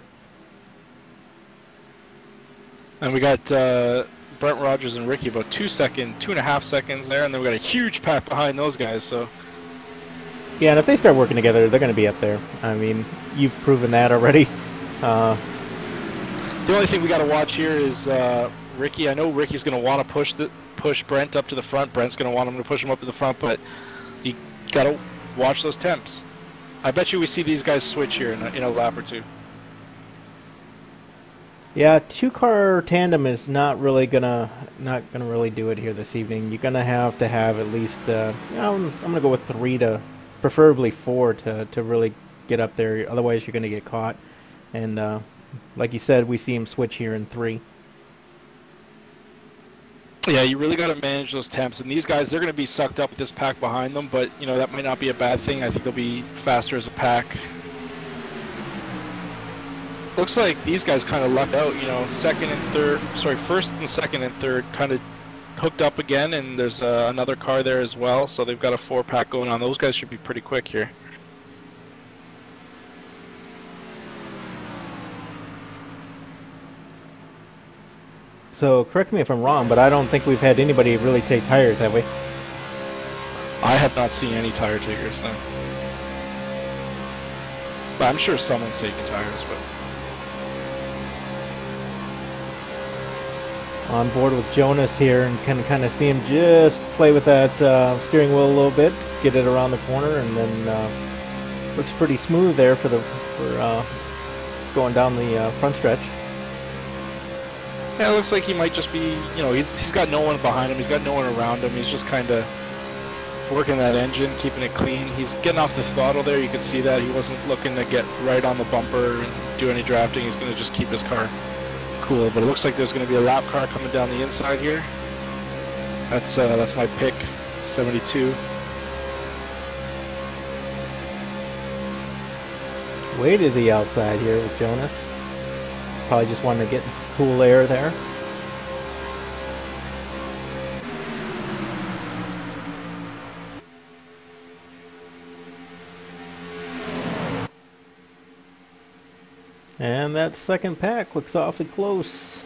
And we got Brent Rogers and Ricky about 2.5 seconds there, and then we got a huge pack behind those guys. So. Yeah, and if they start working together, they're going to be up there. I mean, you've proven that already. The only thing we got to watch here is Ricky. I know Ricky's going to want to push Brent up to the front. Brent's going to want him to push him up to the front, but you got to watch those temps. I bet you we see these guys switch here in a lap or two. Yeah, 2-car tandem is not gonna really do it here this evening. You're gonna have at least I'm gonna go with 3 to preferably 4 to really get up there. Otherwise, you're gonna get caught. And like you said, we see him switch here in 3. Yeah, you really got to manage those temps, and these guys, they're going to be sucked up with this pack behind them, but you know that might not be a bad thing. I think they'll be faster as a pack. Looks like these guys kind of left out, you know, first and second and third kind of hooked up again, and there's another car there as well, so they've got a 4-pack going on. Those guys should be pretty quick here. So correct me if I'm wrong, but I don't think we've had anybody really take tires, have we? I have not seen any tire takers, no. But I'm sure someone's taking tires, but... On board with Jonas here, and can kind of see him just play with that steering wheel a little bit, get it around the corner, and then looks pretty smooth there for going down the front stretch. Yeah, it looks like he might just be, you know, he's got no one behind him, he's got no one around him, he's just kind of working that engine, keeping it clean. He's getting off the throttle there, you can see that. He wasn't looking to get right on the bumper and do any drafting, he's going to just keep his car cool. But it looks like there's going to be a lap car coming down the inside here. That's my pick, 72. Way to the outside here with Jonas. Probably just wanted to get some cool air there. And that second pack looks awfully close.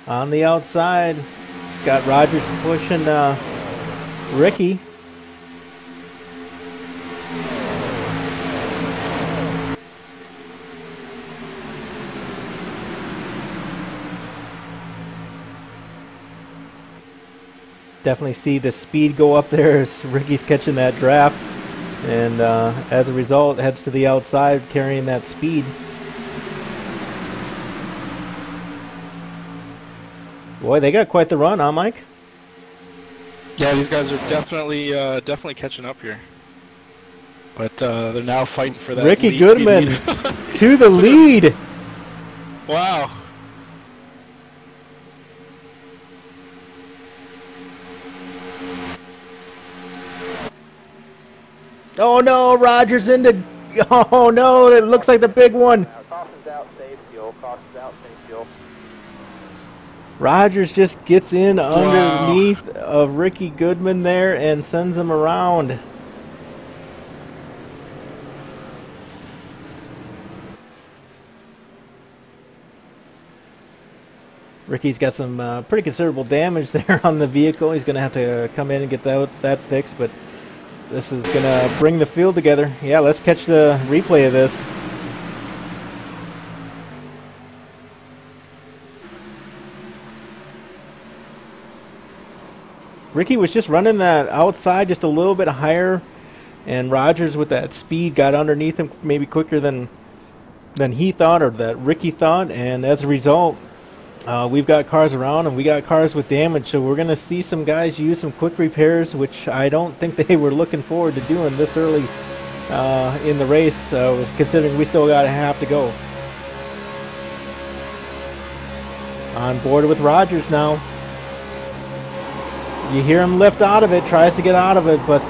On the outside, got Rogers pushing Ricky. Definitely see the speed go up there as Ricky's catching that draft, and as a result heads to the outside carrying that speed. Boy, they got quite the run, huh, Mike? Yeah, these guys are definitely catching up here, but they're now fighting for that. Ricky Goodman to the lead. Wow. Oh no, Rogers into... Oh no, it looks like the big one. Caution's out, save fuel. Caution's out, save fuel. Rogers just gets in underneath of Ricky Goodman there and sends him around. Ricky's got some pretty considerable damage there on the vehicle. He's going to have to come in and get that fixed, but this is going to bring the field together. Yeah, let's catch the replay of this. Ricky was just running that outside just a little bit higher, and Rogers with that speed got underneath him maybe quicker than he thought or that Ricky thought, and as a result, we've got cars around and we got cars with damage, so we're going to see some guys use some quick repairs, which I don't think they were looking forward to doing this early in the race, considering we still got a half to go. On board with Rogers now. You hear him lift out of it, tries to get out of it, but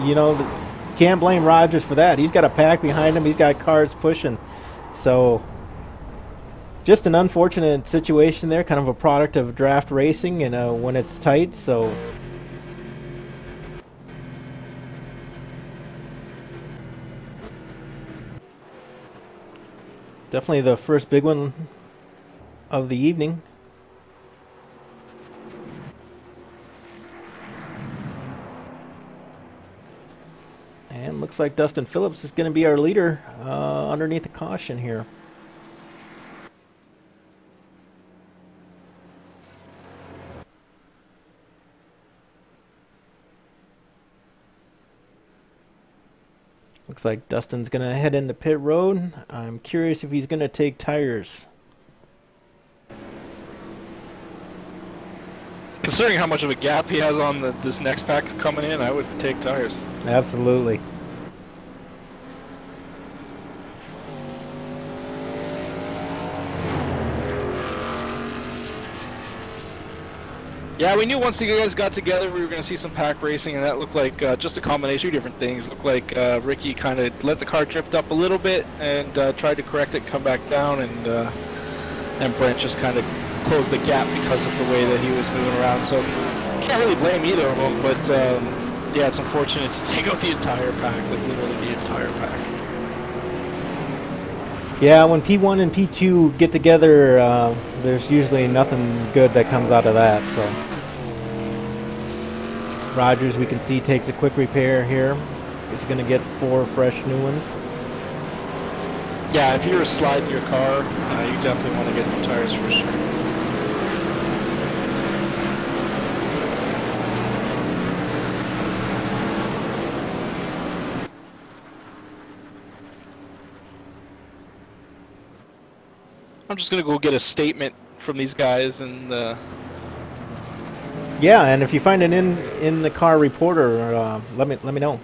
you know, can't blame Rogers for that. He's got a pack behind him. He's got cars pushing. So just an unfortunate situation there, kind of a product of draft racing and when it's tight. So definitely the first big one of the evening. And looks like Dustin Phillips is going to be our leader underneath the caution here. Looks like Dustin's going to head into pit road. I'm curious if he's going to take tires. Considering how much of a gap he has on this next pack coming in, I would take tires. Absolutely. Yeah, we knew once the guys got together we were going to see some pack racing, and that looked like just a combination of different things. It looked like Ricky kind of let the car drift up a little bit and tried to correct it, come back down, and Brent just kind of closed the gap because of the way that he was moving around. So can't really blame either of them, but yeah, it's unfortunate to take out the entire pack, like literally the entire pack. Yeah, when P1 and P2 get together, there's usually nothing good that comes out of that. So Rogers, we can see, takes a quick repair here. He's going to get 4 fresh new ones. Yeah, if you were sliding your car, you definitely want to get new tires for sure. I'm just gonna go get a statement from these guys and. Yeah, and if you find an in the car reporter, let me know.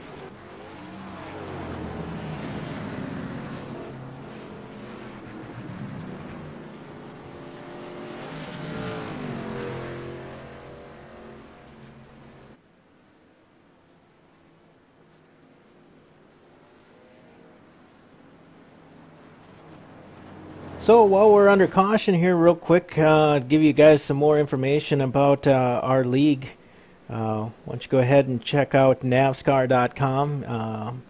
So while we're under caution here, real quick, give you guys some more information about our league. Why don't you go ahead and check out NAVSCAR.com.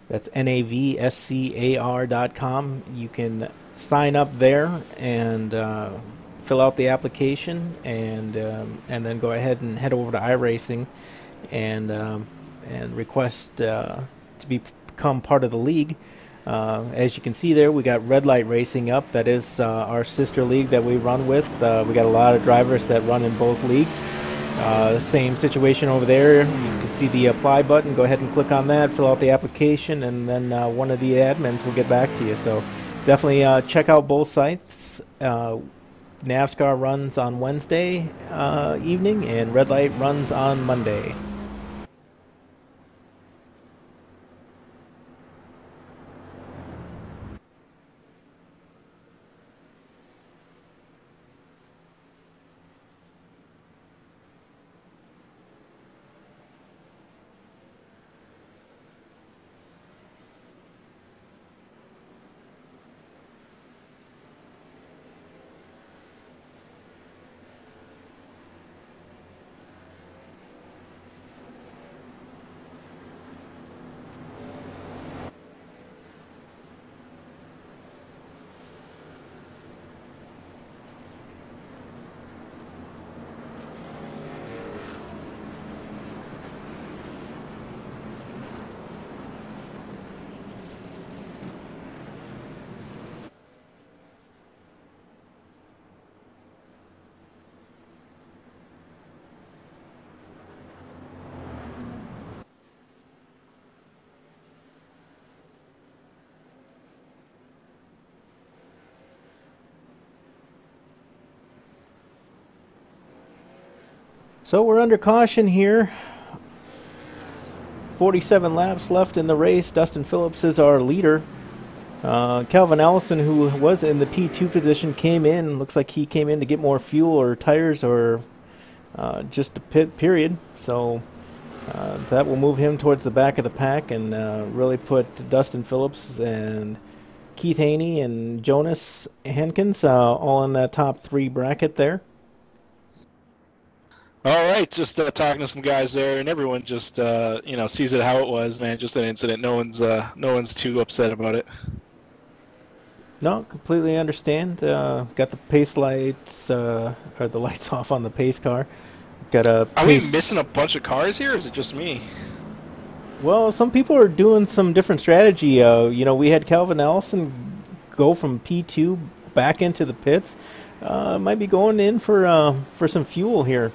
That's NAVSCAR.com. You can sign up there and fill out the application, and then go ahead and head over to iRacing and request to become part of the league. As you can see there, we got Red Light Racing up. That is our sister league that we run with. We got a lot of drivers that run in both leagues. Same situation over there. You can see the apply button. Go ahead and click on that, fill out the application, and then one of the admins will get back to you. So definitely check out both sites. NAVSCAR runs on Wednesday evening, and Red Light runs on Monday. So we're under caution here. 47 laps left in the race. Dustin Phillips is our leader. Calvin Allison, who was in the P2 position, came in. Looks like he came in to get more fuel or tires or just a pit period. So that will move him towards the back of the pack and really put Dustin Phillips and Keith Haney and Jonas Hankins all in that top 3 bracket there. All right, just talking to some guys there, and everyone just you know, sees it how it was, man. Just an incident. No one's too upset about it. No, completely understand. Got the pace lights or the lights off on the pace car. Got a. Are we missing a bunch of cars here, or is it just me? Well, some people are doing some different strategy. You know, we had Calvin Allison go from P2 back into the pits. Might be going in for some fuel here.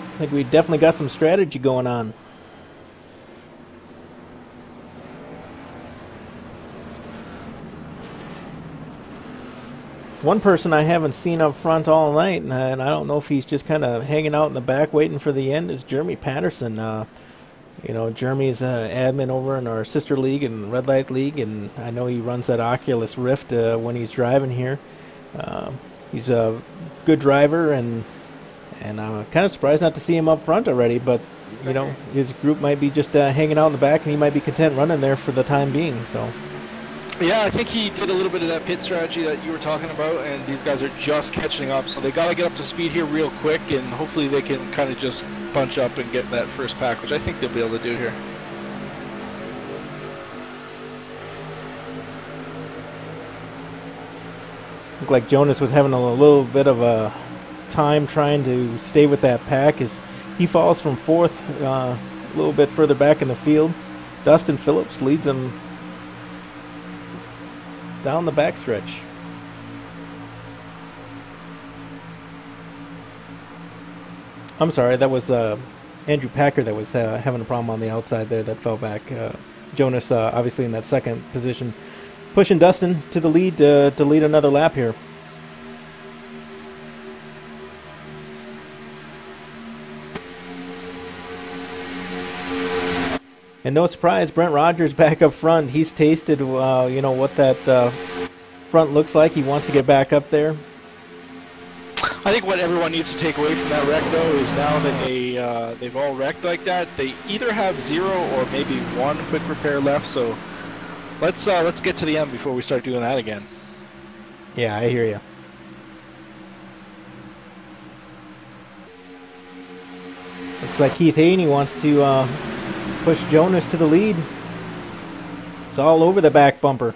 I think we definitely got some strategy going on. One person I haven't seen up front all night, and I don't know if he's just kind of hanging out in the back waiting for the end, is Jeremy Patterson. You know, Jeremy's admin over in our sister league and Red Light League, and I know he runs that Oculus Rift when he's driving here. He's a good driver, and I'm kind of surprised not to see him up front already, but, you know, his group might be just hanging out in the back, and he might be content running there for the time being. So, yeah, I think he did a little bit of that pit strategy that you were talking about, and these guys are just catching up, so they got to get up to speed here real quick, and hopefully they can kind of just bunch up and get that first pack, which I think they'll be able to do here. Looked like Jonas was having a little bit of a time trying to stay with that pack as he falls from 4th a little bit further back in the field. Dustin Phillips leads him down the backstretch. I'm sorry, that was Andrew Packer that was having a problem on the outside there that fell back. Jonas obviously in that second position, pushing Dustin to the lead to lead another lap here. And no surprise, Brent Rogers back up front. He's tasted, you know, what that front looks like. He wants to get back up there. I think what everyone needs to take away from that wreck, though, is now that they've all wrecked like that, they either have 0 or maybe 1 quick repair left. So let's get to the end before we start doing that again. Yeah, I hear you. Looks like Keith Haney wants to push Jonas to the lead. It's all over the back bumper.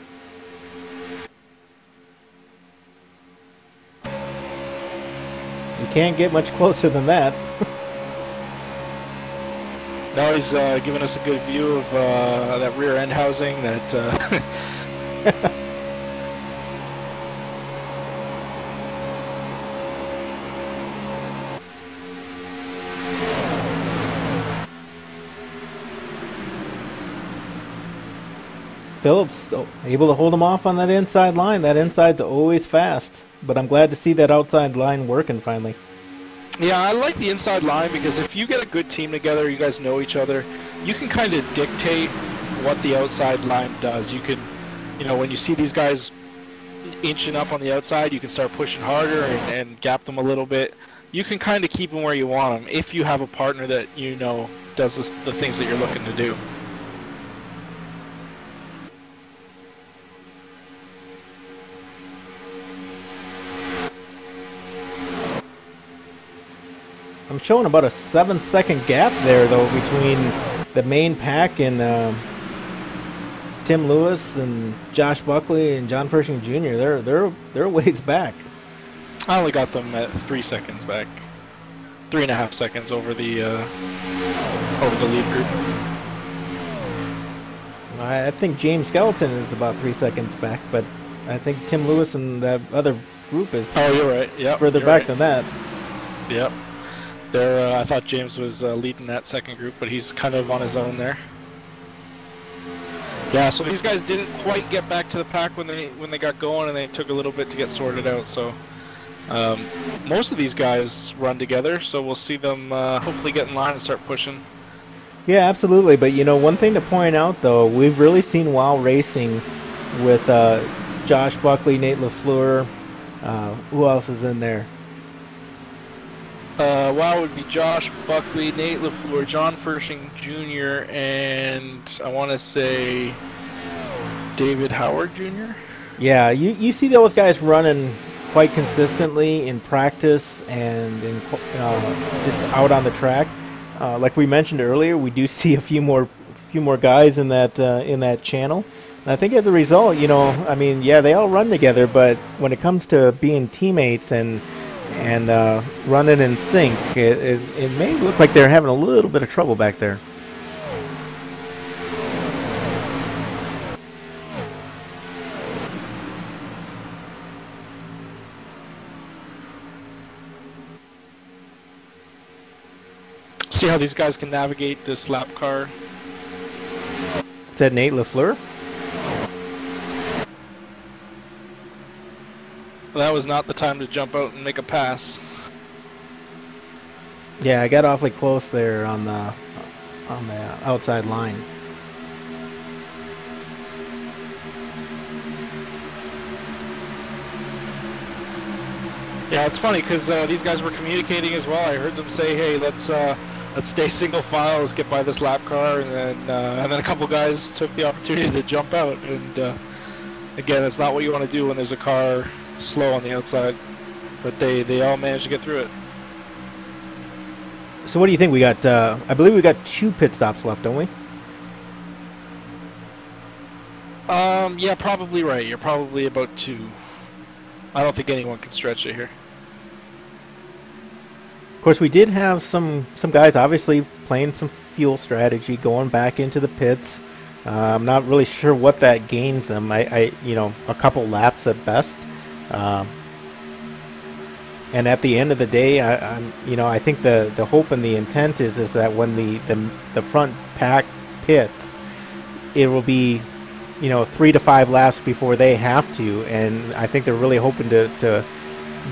You can't get much closer than that. Now he's giving us a good view of that rear end housing that Phillips able to hold him off on that inside line. That inside's always fast, but I'm glad to see that outside line working finally. Yeah, I like the inside line because if you get a good team together, you guys know each other, you can kind of dictate what the outside line does. You can, you know, when you see these guys inching up on the outside, you can start pushing harder and gap them a little bit. You can kind of keep them where you want them if you have a partner that you know does the things that you're looking to do. I'm showing about a 7-second gap there, though, between the main pack and Tim Lewis and Josh Buckley and John Fershing Jr. They're a ways back. I only got them at 3 seconds back, 3.5 seconds over the lead group. I think James Skeleton is about 3 seconds back, but I think Tim Lewis and that other group is you're right. Yep, further back than that. Yep. I thought James was leading that second group, but he's kind of on his own there. Yeah, so these guys didn't quite get back to the pack when they got going, and they took a little bit to get sorted out. So most of these guys run together, so we'll see them hopefully get in line and start pushing. Yeah, absolutely. But you know, one thing to point out though, we've really seen WoW Racing with Josh Buckley, Nate LaFleur. Who else is in there? WoW would be Josh Buckley, Nate LaFleur, John Fershing Jr., and I want to say David Howard Jr. Yeah, you see those guys running quite consistently in practice and in, just out on the track. Like we mentioned earlier, we do see a few more guys in that channel. And I think as a result, you know, I mean, yeah, they all run together, but when it comes to being teammates and running in sync, it may look like they're having a little bit of trouble back there. See how these guys can navigate this lap car. Is that Nate LaFleur? That was not the time to jump out and make a pass. Yeah, I got awfully close there on the outside line. Yeah, it's funny because these guys were communicating as well. I heard them say, "Hey, let's stay single file, let's get by this lap car," and then a couple guys took the opportunity to jump out. And again, it's not what you want to do when there's a car slow on the outside, but they all managed to get through it. So what do you think? We got, I believe we got 2 pit stops left, don't we? Yeah, probably right. You're probably about 2. I don't think anyone can stretch it here. Of course, we did have some guys obviously playing some fuel strategy, going back into the pits. I'm not really sure what that gains them. You know, a couple laps at best. And at the end of the day, you know, I think the hope and the intent is that when the front pack pits, it will be, you know, 3 to 5 laps before they have to, and I think they're really hoping to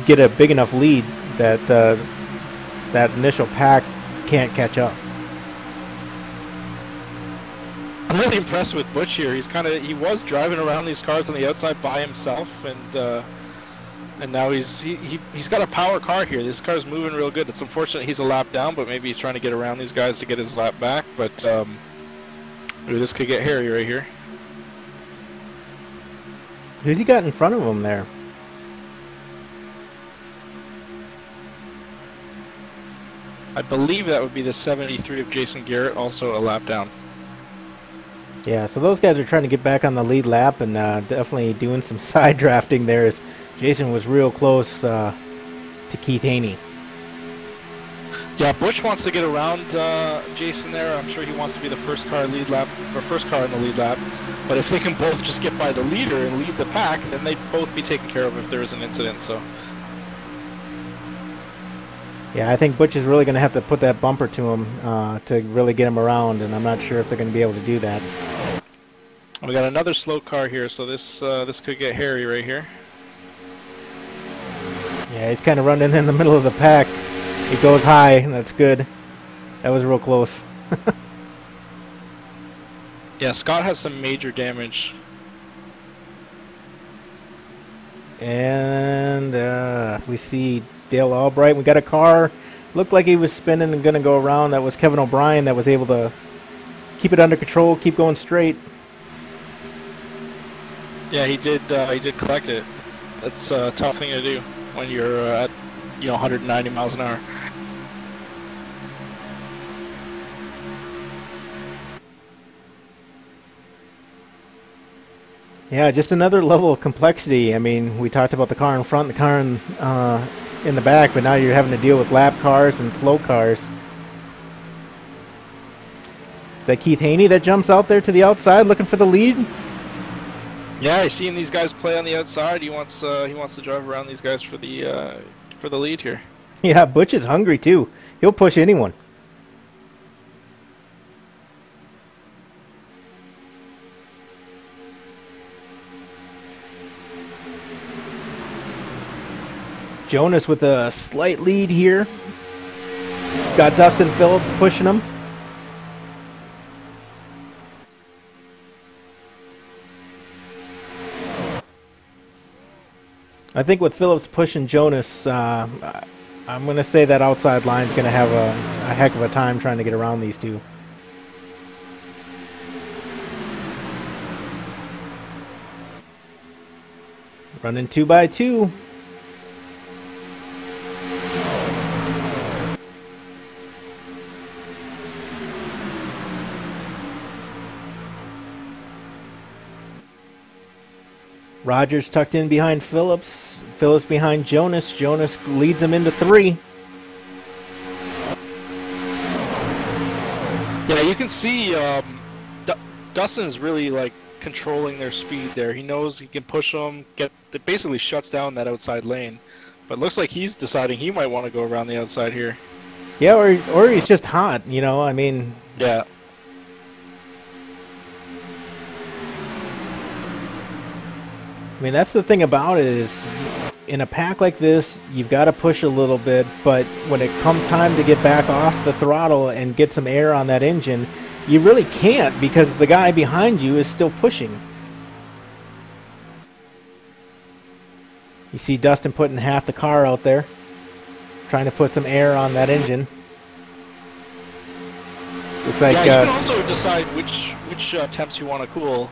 get a big enough lead that that initial pack can't catch up. I'm really impressed with Butch here. He was driving around these cars on the outside by himself, and now he's got a power car here. This car's moving real good. It's unfortunate he's a lap down, but maybe he's trying to get around these guys to get his lap back. But ooh, this could get hairy right here. Who's he got in front of him there? I believe that would be the 73 of Jason Garrett, also a lap down. Yeah, so those guys are trying to get back on the lead lap and definitely doing some side drafting there as Jason was real close to Keith Haney. Yeah, Butch wants to get around Jason there. I'm sure he wants to be the first car lead lap, or first car in the lead lap. But if they can both just get by the leader and lead the pack, then they'd both be taken care of if there is an incident. So. Yeah, I think Butch is really going to have to put that bumper to him to really get him around, and I'm not sure if they're going to be able to do that. We got another slow car here, so this could get hairy right here. Yeah, he's kind of running in the middle of the pack. He goes high, and that's good. That was real close. Yeah, Scott has some major damage. And we see Dale Albright. We got a car. Looked like he was spinning and going to go around. That was Kevin O'Brien that was able to keep it under control, keep going straight. Yeah, he did collect it. That's a tough thing to do when you're at 190 miles an hour. Yeah, just another level of complexity. I mean, we talked about the car in front, the car in the back, but now you're having to deal with lap cars and slow cars. Is that Keith Haney that jumps out there to the outside looking for the lead? Yeah, he's seeing these guys play on the outside. He wants to drive around these guys for the lead here. Yeah, Butch is hungry too. He'll push anyone. Jonas with a slight lead here. Got Dustin Phillips pushing him. I think with Phillips pushing Jonas, I'm going to say that outside line's going to have a heck of a time trying to get around these two. Running 2x2. Rogers tucked in behind Phillips. Phillips behind Jonas. Jonas leads him into 3. Yeah, you can see Dustin is really like controlling their speed there. He knows he can push them. It basically shuts down that outside lane. But it looks like he's deciding he might want to go around the outside here. Yeah, or he's just hot. You know, I mean. Yeah. I mean, that's the thing about it is, in a pack like this, you've got to push a little bit, but when it comes time to get back off the throttle and get some air on that engine, you really can't because the guy behind you is still pushing. You see Dustin putting half the car out there, trying to put some air on that engine. Looks like... Yeah, you can also decide which temps you want to cool.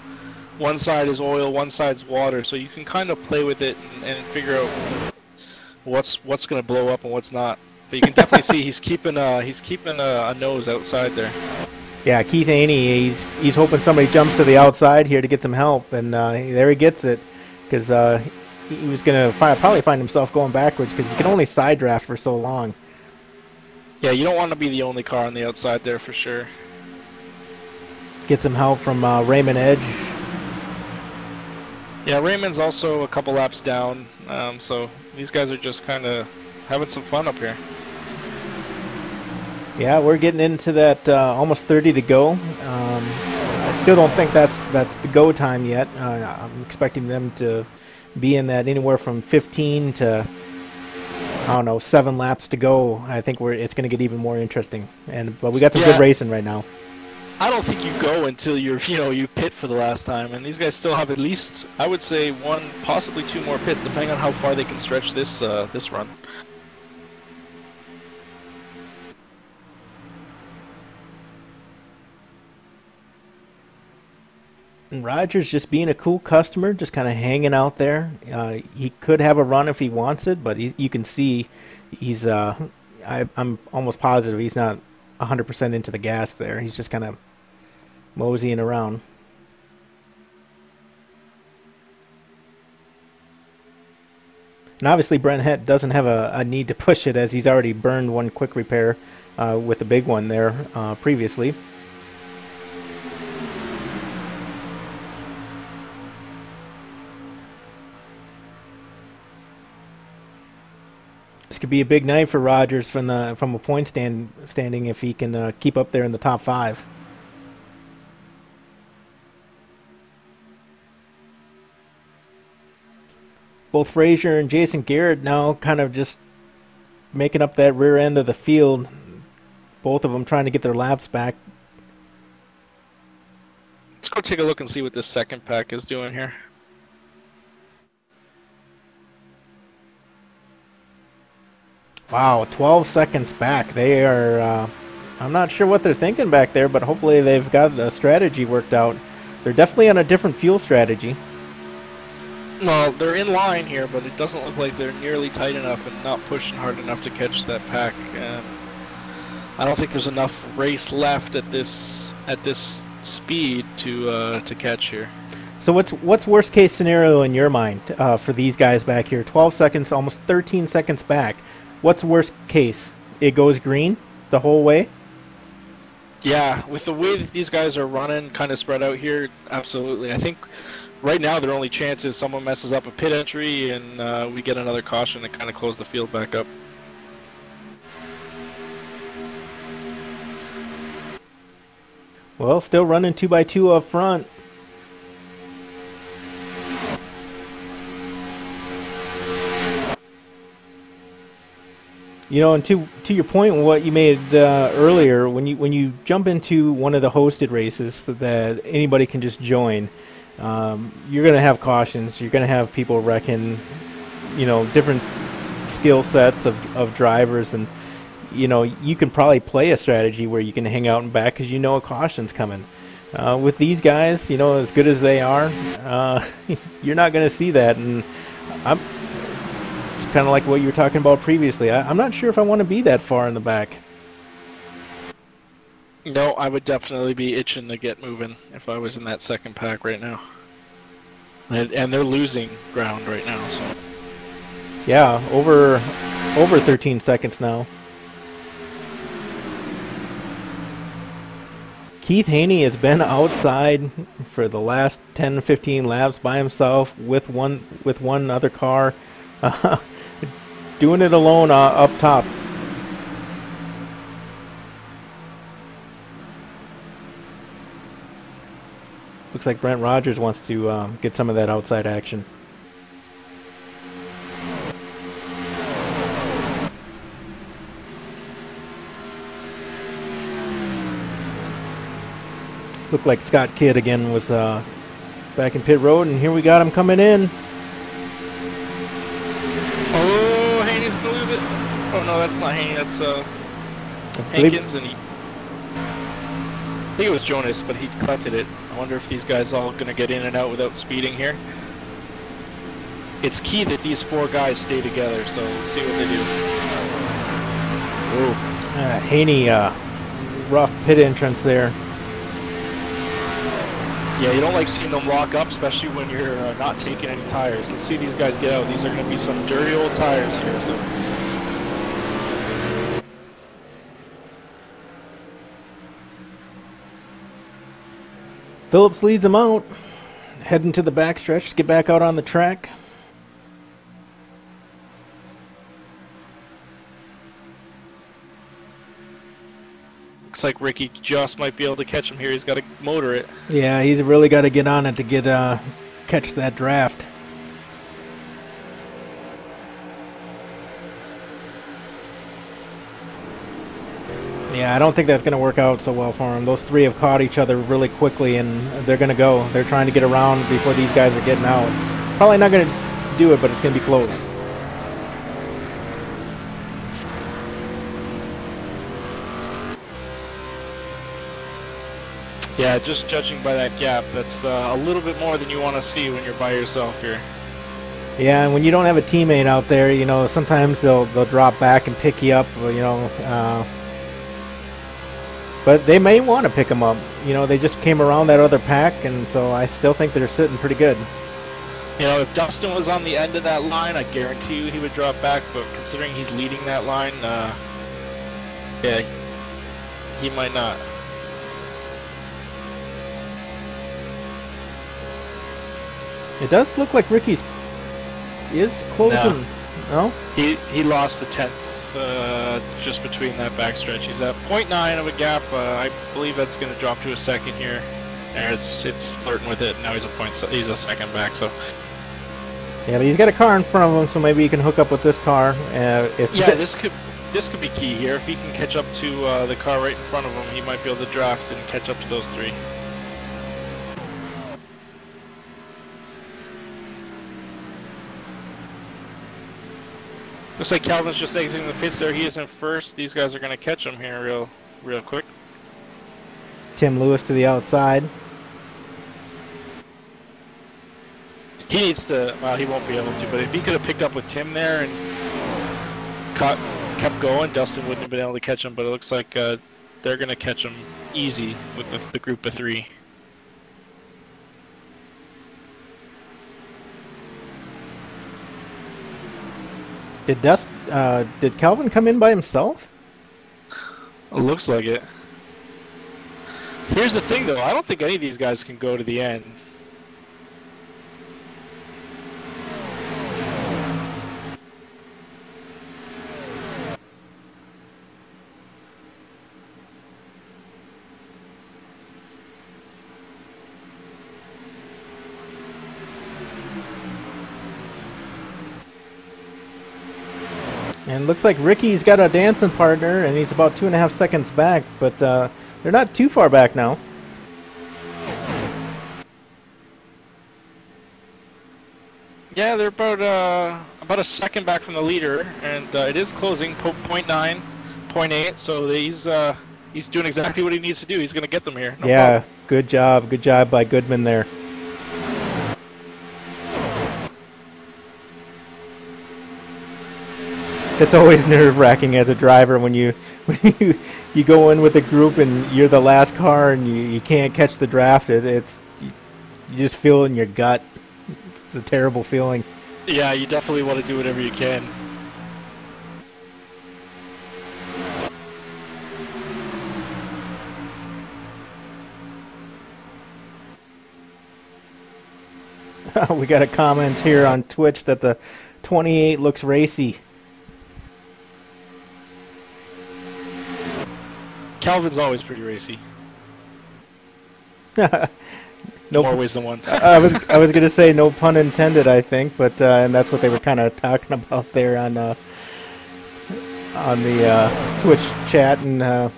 One side is oil, one side's water, so you can kind of play with it and figure out what's going to blow up and what's not. But you can definitely see he's keeping a nose outside there. Yeah, Keith Haney, he's hoping somebody jumps to the outside here to get some help, and there he gets it, because he was going to probably find himself going backwards because you can only side draft for so long. Yeah, you don't want to be the only car on the outside there for sure. Get some help from Raymond Edge. Yeah, Raymond's also a couple laps down, so these guys are just kind of having some fun up here. Yeah, we're getting into that almost 30 to go. I still don't think that's the go time yet. I'm expecting them to be in that anywhere from 15 to, I don't know, 7 laps to go. I think it's going to get even more interesting. But we got some good racing right now. I don't think you go until you pit for the last time, and these guys still have at least, I would say, 1, possibly 2 more pits, depending on how far they can stretch this run. And Rogers just being a cool customer, just kind of hanging out there. He could have a run if he wants it, but you can see he's. I'm almost positive he's not 100% into the gas there. He's just kind of moseying around. And obviously Brent Het doesn't have a need to push it as he's already burned 1 quick repair with the big one there previously. This could be a big night for Rogers from a point standing if he can keep up there in the top 5. Both Frazier and Jason Garrett now kind of just making up that rear end of the field. Both of them trying to get their laps back. Let's go take a look and see what this second pack is doing here. Wow, 12 seconds back. They are, I'm not sure what they're thinking back there, but hopefully they've got a strategy worked out. They're definitely on a different fuel strategy. Well, they're in line here, but it doesn't look like they're nearly tight enough and not pushing hard enough to catch that pack. I don't think there's enough race left at this speed to catch here. So what's worst case scenario in your mind for these guys back here? 12 seconds, almost 13 seconds back. What's worst case? It goes green the whole way? Yeah, with the way that these guys are running, kind of spread out here, absolutely. I think right now their only chance is someone messes up a pit entry and we get another caution and kind of close the field back up. Well, still running 2x2 up front. You know, and to your point, what you made earlier, when you jump into one of the hosted races that anybody can just join, you're going to have cautions. You're going to have people wrecking, you know, different skill sets of drivers, and you know, you can probably play a strategy where you can hang out and back because you know a caution's coming. With these guys, you know, as good as they are, you're not going to see that, and it's kind of like what you were talking about previously. I'm not sure if I want to be that far in the back. No, I would definitely be itching to get moving if I was in that second pack right now. And they're losing ground right now, so. Yeah, over 13 seconds now. Keith Haney has been outside for the last 10-15 laps by himself with one other car, doing it alone up top. Looks like Brent Rogers wants to get some of that outside action. Looked like Scott Kidd again was back in pit road, and here we got him coming in. Oh, Haney's gonna lose it. Oh no, that's not Haney. That's Hankins, and I think it was Jonas, but he collected it. I wonder if these guys all gonna get in and out without speeding here. It's key that these four guys stay together. So let's see what they do. Oh, Haney, rough pit entrance there. Yeah, you don't like seeing them lock up, especially when you're not taking any tires. Let's see these guys get out. These are going to be some dirty old tires here. So. Phillips leads them out, heading to the backstretch to get back out on the track. Looks like Ricky just might be able to catch him here. He's got to motor it. Yeah, he's really got to get on it to get catch that draft. Yeah, I don't think that's going to work out so well for him. Those three have caught each other really quickly, and they're going to go. They're trying to get around before these guys are getting out. Probably not going to do it, but it's going to be close. Yeah, just judging by that gap, that's a little bit more than you want to see when you're by yourself here. Yeah, and when you don't have a teammate out there, you know, sometimes they'll drop back and pick you up, you know. But they may want to pick them up. You know, they just came around that other pack, and so I still think they're sitting pretty good. You know, if Dustin was on the end of that line, I guarantee you he would drop back, but considering he's leading that line, yeah, he might not. It does look like Ricky's is closing. No? He lost the 10th just between that backstretch. He's at 0.9 of a gap. I believe that's going to drop to a second here. And it's flirting with it. Now he's he's a second back. So yeah, but he's got a car in front of him, so maybe he can hook up with this car. This could be key here. If he can catch up to the car right in front of him, he might be able to draft and catch up to those three. Looks like Calvin's just exiting the pits there. He is in first. These guys are going to catch him here real quick. Tim Lewis to the outside. He needs to, well, he won't be able to, but if he could have picked up with Tim there and kept going, Dustin wouldn't have been able to catch him, but it looks like they're going to catch him easy with the group of three. Did Calvin come in by himself? It looks like it. Here's the thing, though. I don't think any of these guys can go to the end. And looks like Ricky's got a dancing partner, and he's about 2.5 seconds back, but they're not too far back now. Yeah, they're about a second back from the leader, and it is closing 0.9, 0.8. So he's doing exactly what he needs to do. He's going to get them here. No problem. Good job by Goodman there. It's always nerve-wracking as a driver when you go in with a group and you're the last car and you can't catch the draft. You just feel it in your gut. It's a terrible feeling. Yeah, you definitely want to do whatever you can. We got a comment here on Twitch that the 28 looks racy. Calvin's always pretty racy. More ways than one. I was gonna say no pun intended, I think, but and that's what they were kind of talking about there on the Twitch chat, and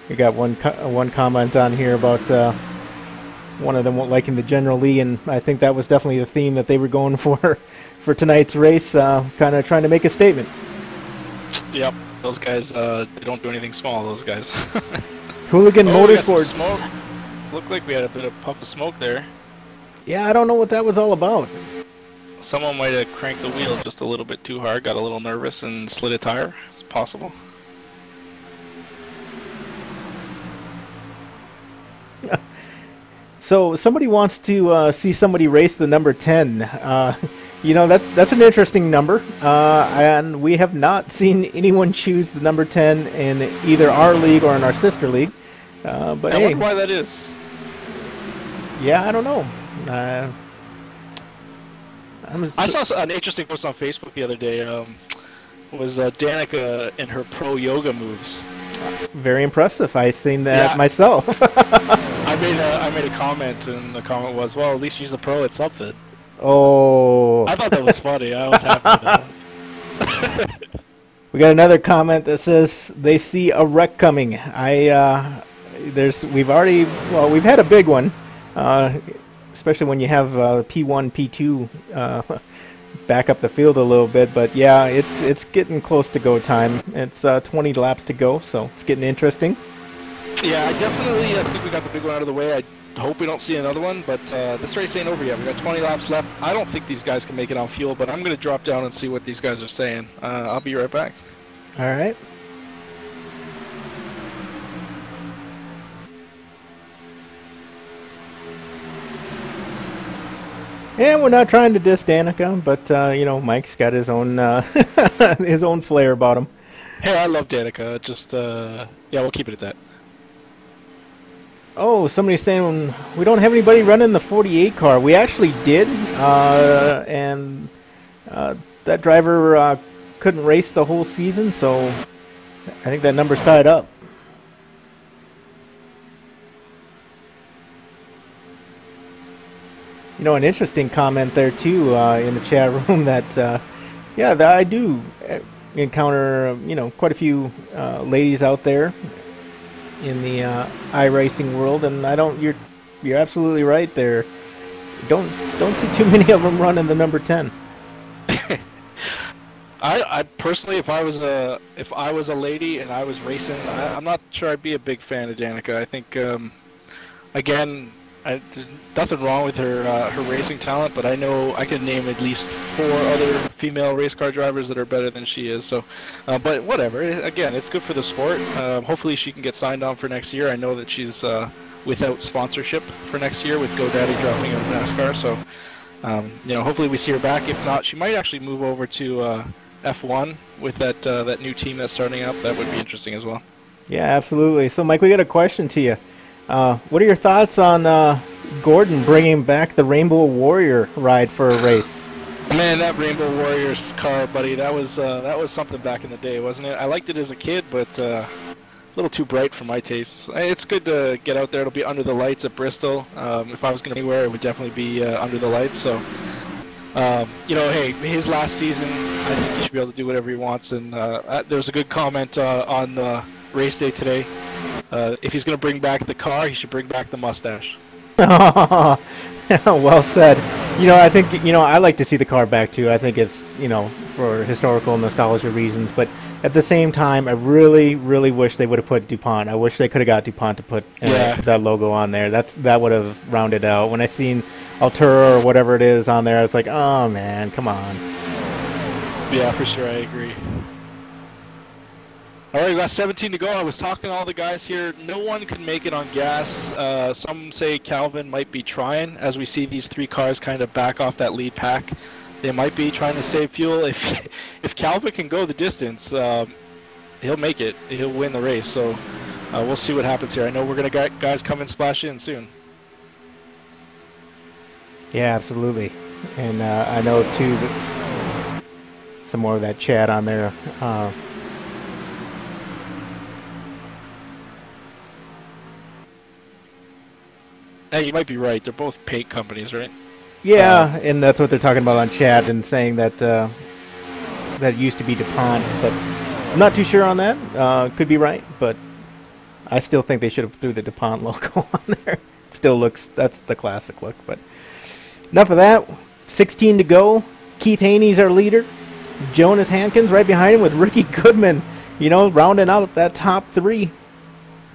we got one comment on here about one of them liking the General Lee, and I think that was definitely the theme that they were going for tonight's race, kind of trying to make a statement. Yep, those guys they don't do anything small. Those guys. Hooligan Motorsports. Looked like we had a bit of puff of smoke there. Yeah, I don't know what that was all about. Someone might have cranked the wheel just a little bit too hard, got a little nervous, and slid a tire. It's possible. So somebody wants to see somebody race the number 10. You know, that's an interesting number, and we have not seen anyone choose the number 10 in either our league or in our sister league. But I hey, wonder why that is. Yeah, I don't know. I saw an interesting post on Facebook the other day. Was Danica in her pro yoga moves? Very impressive. I seen that myself. I made a comment, and the comment was, "Well, at least she's a pro at something." Oh. I thought that was funny. I was happy with that. We got another comment that says they see a wreck coming. We've had a big one, especially when you have P1, P2 back up the field a little bit. But yeah, it's getting close to go time. It's 20 laps to go, so it's getting interesting. Yeah, I think we got the big one out of the way. I hope we don't see another one, but this race ain't over yet. We got 20 laps left. I don't think these guys can make it on fuel, but I'm going to drop down and see what these guys are saying. I'll be right back. All right. And we're not trying to diss Danica, but you know, Mike's got his own his own flair about him. Hey, I love Danica. Just yeah, we'll keep it at that. Oh, somebody's saying we don't have anybody running the 48 car. We actually did, and that driver couldn't race the whole season, so I think that number's tied up. You know, an interesting comment there too in the chat room that yeah, I do encounter quite a few ladies out there in the iRacing world, and you're absolutely right there. Don't see too many of them running the number 10. I personally, if I was a lady and I was racing, I'm not sure I'd be a big fan of Danica. I think again, nothing wrong with her racing talent, but I know I can name at least 4 other female race car drivers that are better than she is. So, but whatever. Again, it's good for the sport. Hopefully, she can get signed on for next year. I know that she's without sponsorship for next year with GoDaddy dropping out of NASCAR. So, hopefully we see her back. If not, she might actually move over to F1 with that new team that's starting up. That would be interesting as well. Yeah, absolutely. So, Mike, we got a question to you. What are your thoughts on Gordon bringing back the Rainbow Warrior ride for a race? Man, that Rainbow Warriors car, buddy, that was something back in the day, wasn't it? I liked it as a kid, but a little too bright for my tastes. It's good to get out there. It'll be under the lights at Bristol. If I was going to be anywhere, it would definitely be under the lights. So You know, hey, his last season, I think he should be able to do whatever he wants. And there was a good comment on the race day today. If he's going to bring back the car, he should bring back the mustache. Well said. You know, I think, you know, I like to see the car back too. I think it's, you know, for historical nostalgia reasons. But at the same time, I really, really wish they would have put DuPont. I wish they could have got DuPont to put that logo on there. That would have rounded out. When I seen Altura or whatever it is on there, I was like, oh man, come on. Yeah, for sure, I agree. All right, we got 17 to go. I was talking to all the guys here. No one can make it on gas. Some say Calvin might be trying. As we see these three cars kind of back off that lead pack, they might be trying to save fuel. If Calvin can go the distance, he'll make it. He'll win the race. So we'll see what happens here. I know we're going to get guys come and splash in soon. Yeah, absolutely. And I know, too, that some more of that chat on there. Hey, you might be right. They're both paint companies, right? Yeah, and that's what they're talking about on chat and saying that that used to be DuPont, but I'm not too sure on that. Could be right, but I still think they should have threw the DuPont logo on there. Still looks, that's the classic look, but enough of that. 16 to go. Keith Haney's our leader. Jonas Hankins right behind him with Ricky Goodman, you know, rounding out that top three.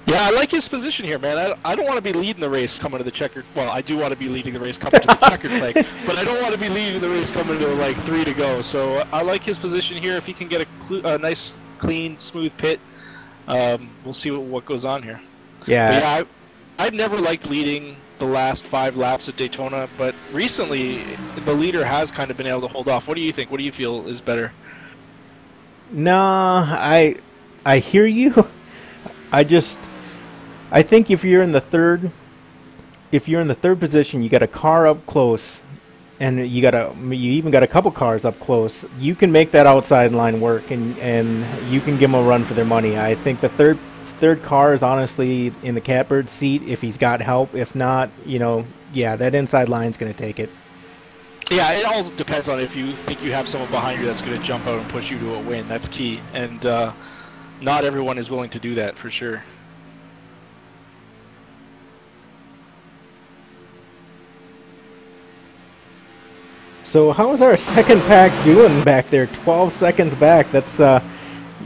Yeah, I like his position here, man. I don't want to be leading the race coming to the checkered. Well, I do want to be leading the race coming to the checkered flag, but I don't want to be leading the race coming to like 3 to go. So I like his position here. If he can get a nice, clean, smooth pit, we'll see what goes on here. Yeah. I've never liked leading the last 5 laps at Daytona, but recently the leader has kind of been able to hold off. What do you think? What do you feel is better? Nah, I hear you. I think if you're in the third position, you got a car up close, and you even got a couple cars up close. You can make that outside line work, and you can give them a run for their money. I think the third car is honestly in the catbird seat if he's got help. If not, you know, yeah, that inside line's going to take it. Yeah, it all depends on if you think you have someone behind you that's going to jump out and push you to a win. That's key, and not everyone is willing to do that for sure. So how is our second pack doing back there? 12 seconds back. That's,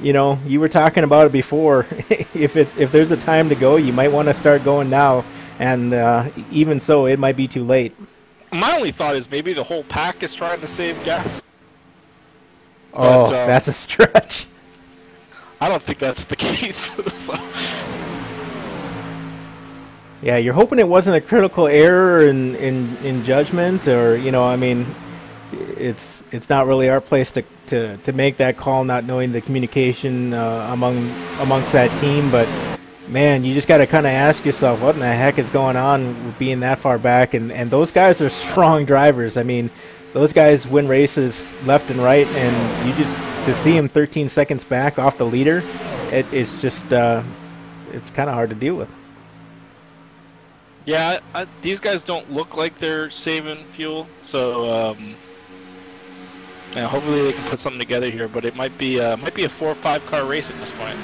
you know, you were talking about it before. If there's a time to go, you might want to start going now. And even so, it might be too late. My only thought is maybe the whole pack is trying to save gas. Oh, but, that's a stretch. I don't think that's the case. So. Yeah, you're hoping it wasn't a critical error in judgment, or, you know, I mean, it's not really our place to make that call, not knowing the communication amongst that team. But man, you just got to kind of ask yourself, what in the heck is going on with being that far back? And those guys are strong drivers. I mean, those guys win races left and right, and you just to see them 13 seconds back off the leader, it's just it's kind of hard to deal with. Yeah, these guys don't look like they're saving fuel, so yeah, hopefully they can put something together here. But it might be a 4 or 5 car race at this point.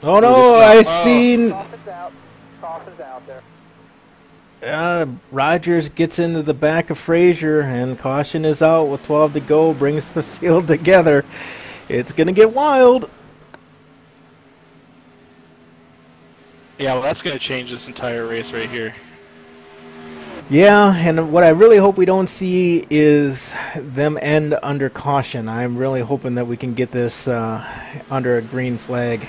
Oh no! I seen. Caution's out there. Rogers gets into the back of Frazier, and caution is out with 12 to go. Brings the field together. It's gonna get wild. Yeah, well, that's going to change this entire race right here. Yeah, and what I really hope we don't see is them end under caution. I'm really hoping that we can get this under a green flag.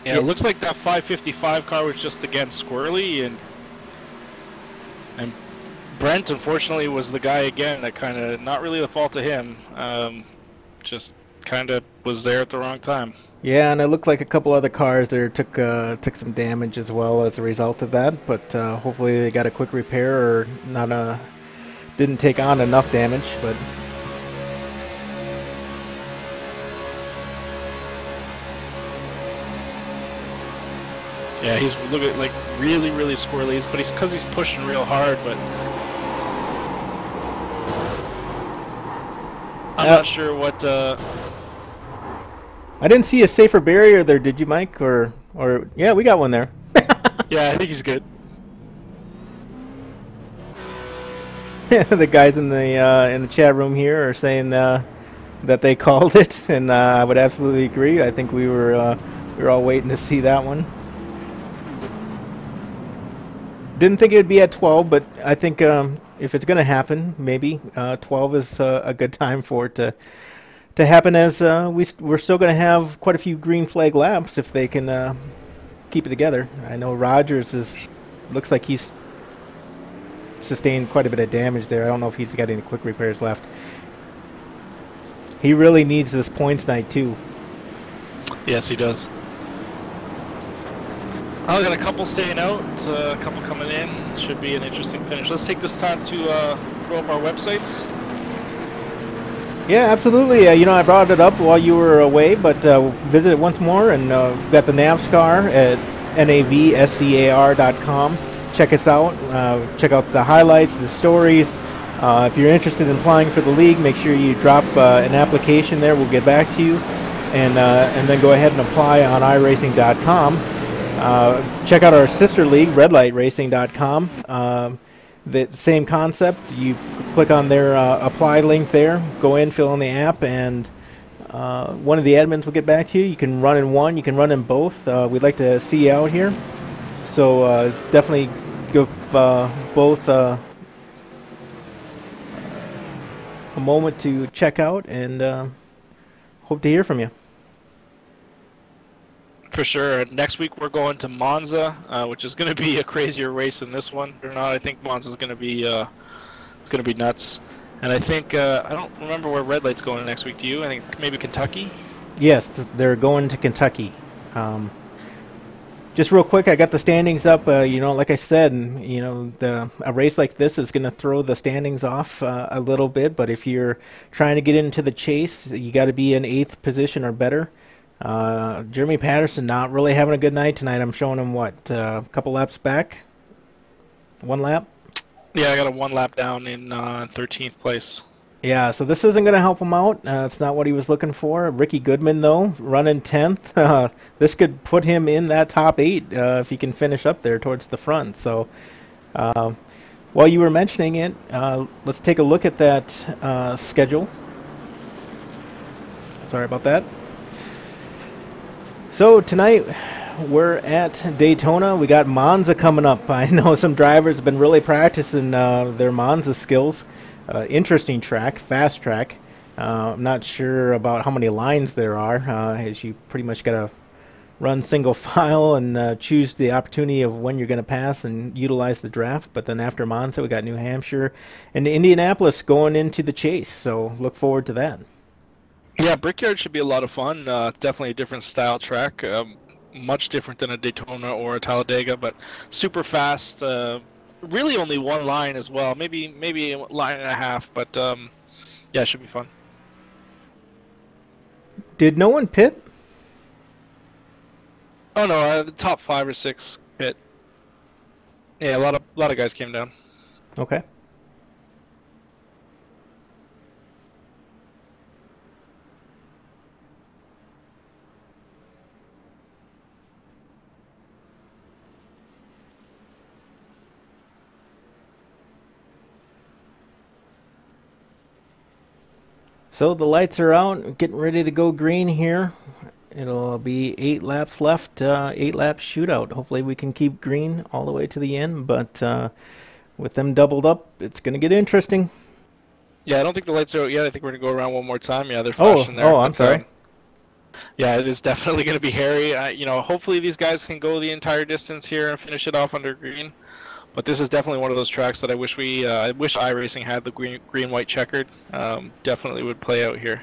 Yeah, it looks like that 555 car was just against Squirrely, and Brent, unfortunately, was the guy again that kind of, not really the fault of him, just kind of was there at the wrong time. Yeah, and it looked like a couple other cars there took some damage as well as a result of that. But hopefully they got a quick repair or not didn't take on enough damage. But yeah, he's looking like really squirrely, but he's because he's pushing real hard. But I'm not sure what. I didn't see a safer barrier there, did you, Mike? Or yeah, we got one there. Yeah, I think he's good. The guys in the chat room here are saying that they called it, and I would absolutely agree. I think we were all waiting to see that one. Didn't think it would be at 12, but I think if it's going to happen, maybe 12 is a good time for it to happen, as we're still going to have quite a few green flag laps if they can keep it together. I know Rogers looks like he's sustained quite a bit of damage there. I don't know if he's got any quick repairs left. He really needs this points night too. Yes, he does. I got a couple staying out, a couple coming in. Should be an interesting finish. Let's take this time to throw up our websites. Yeah, absolutely. I brought it up while you were away, but visit it once more, and we've got the NAVSCAR at NAVSCAR.com. Check us out. Check out the highlights, the stories. If you're interested in applying for the league, make sure you drop an application there. We'll get back to you, and then go ahead and apply on iRacing.com. Check out our sister league, RedLightRacing.com. The same concept. You click on their apply link there, go in, fill in the app, and one of the admins will get back to you. You can run in one, you can run in both. We'd like to see you out here. So definitely give both a moment to check out, and hope to hear from you. For sure. Next week we're going to Monza, which is going to be a crazier race than this one. Or not, I think Monza's going to be it's going to be nuts. And I think I don't remember where Red Light's going next week. Do you? I think maybe Kentucky. Yes, they're going to Kentucky. Just real quick, I got the standings up. Like I said, a race like this is going to throw the standings off a little bit. But if you're trying to get into the chase, you got to be in 8th position or better. Jeremy Patterson not really having a good night tonight. I'm showing him a couple laps back. 1 lap. Yeah, I got a 1 lap down in 13th place. Yeah, so this isn't going to help him out. It's not what he was looking for. Ricky Goodman, though, running 10th. This could put him in that top 8 if he can finish up there towards the front. So while you were mentioning it, let's take a look at that schedule. Sorry about that. So tonight we're at Daytona. We got Monza coming up. I know some drivers have been really practicing their Monza skills. Interesting track, fast track. I'm not sure about how many lines there are, as you pretty much got to run single file and choose the opportunity of when you're going to pass and utilize the draft. But then after Monza, we got New Hampshire and Indianapolis going into the chase. So look forward to that. Yeah, Brickyard should be a lot of fun. Definitely a different style track. Much different than a Daytona or a Talladega, but super fast. Really only 1 line as well. Maybe a line and a half, but yeah, it should be fun. Did no one pit? Oh no, the top 5 or 6 pit. Yeah, a lot of guys came down. Okay. So the lights are out, getting ready to go green here. It'll be 8 laps left, 8-lap shootout. Hopefully we can keep green all the way to the end, but with them doubled up, it's going to get interesting. Yeah, I don't think the lights are out yet. I think we're going to go around one more time. Yeah, they're flashing there. Oh, I'm sorry. Yeah, it is definitely going to be hairy. Hopefully these guys can go the entire distance here and finish it off under green. But this is definitely one of those tracks that I wish iRacing had the green-white checkered. Definitely would play out here.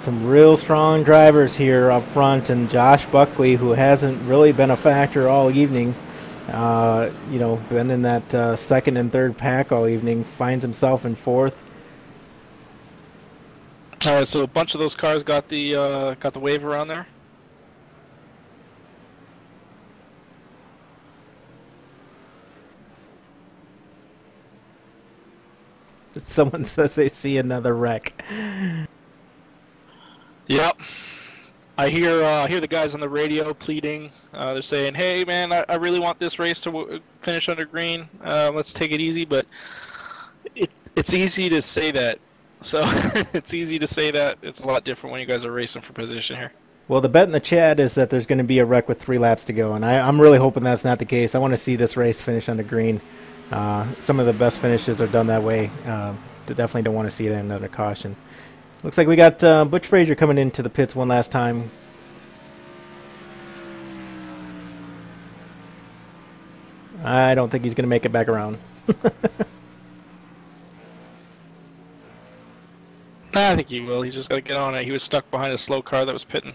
some real strong drivers here up front, and Josh Buckley, who hasn't really been a factor all evening, been in that second and third pack all evening, finds himself in fourth. All right, so a bunch of those cars got the wave around there. Someone says they see another wreck. Yep. I hear the guys on the radio pleading. They're saying, "Hey, man, I really want this race to finish under green. Let's take it easy." But it's easy to say that. So it's easy to say that. It's a lot different when you guys are racing for position here. Well, the bet in the chat is that there's going to be a wreck with 3 laps to go, and I'm really hoping that's not the case. I want to see this race finish under green. Some of the best finishes are done that way. Definitely don't want to see it end under caution. Looks like we got Butch Frazier coming into the pits one last time. I don't think he's going to make it back around. I think he will. He's just got to get on it. He was stuck behind a slow car that was pitting.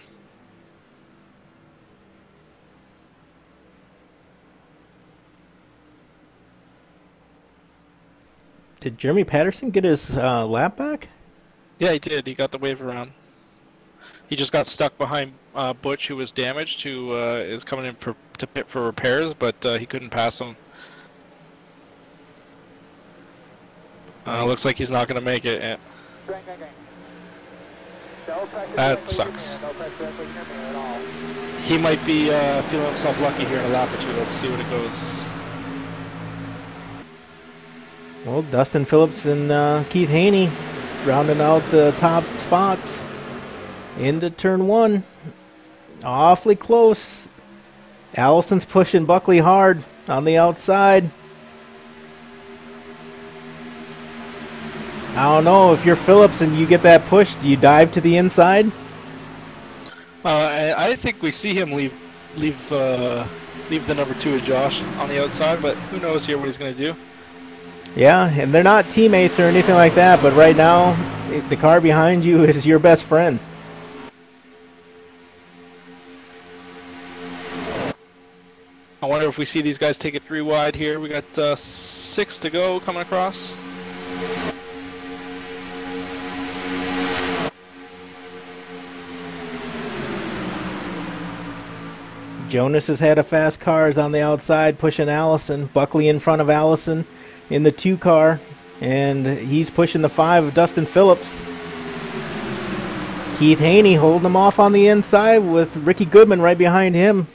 Did Jeremy Patterson get his lap back? Yeah, he did. He got the wave around. He just got stuck behind Butch, who was damaged, who is coming in to pit for repairs, but he couldn't pass him. Looks like he's not going to make it. That sucks. He might be feeling himself lucky here in a lap or two. Let's see what it goes. Well, Dustin Phillips and Keith Haney rounding out the top spots into turn 1. Awfully close. Allison's pushing Buckley hard on the outside. I don't know, if you're Phillips and you get that push, do you dive to the inside? I think we see him leave the number 2 of Josh on the outside, but who knows here what he's going to do. Yeah, and they're not teammates or anything like that, but right now, the car behind you is your best friend. I wonder if we see these guys take it 3 wide here. We got 6 to go coming across. Jonas has had a fast car, is on the outside pushing Allison. Buckley in front of Allison in the 2 car, and he's pushing the 5 of Dustin Phillips. Keith Haney holding him off on the inside with Ricky Goodman right behind him.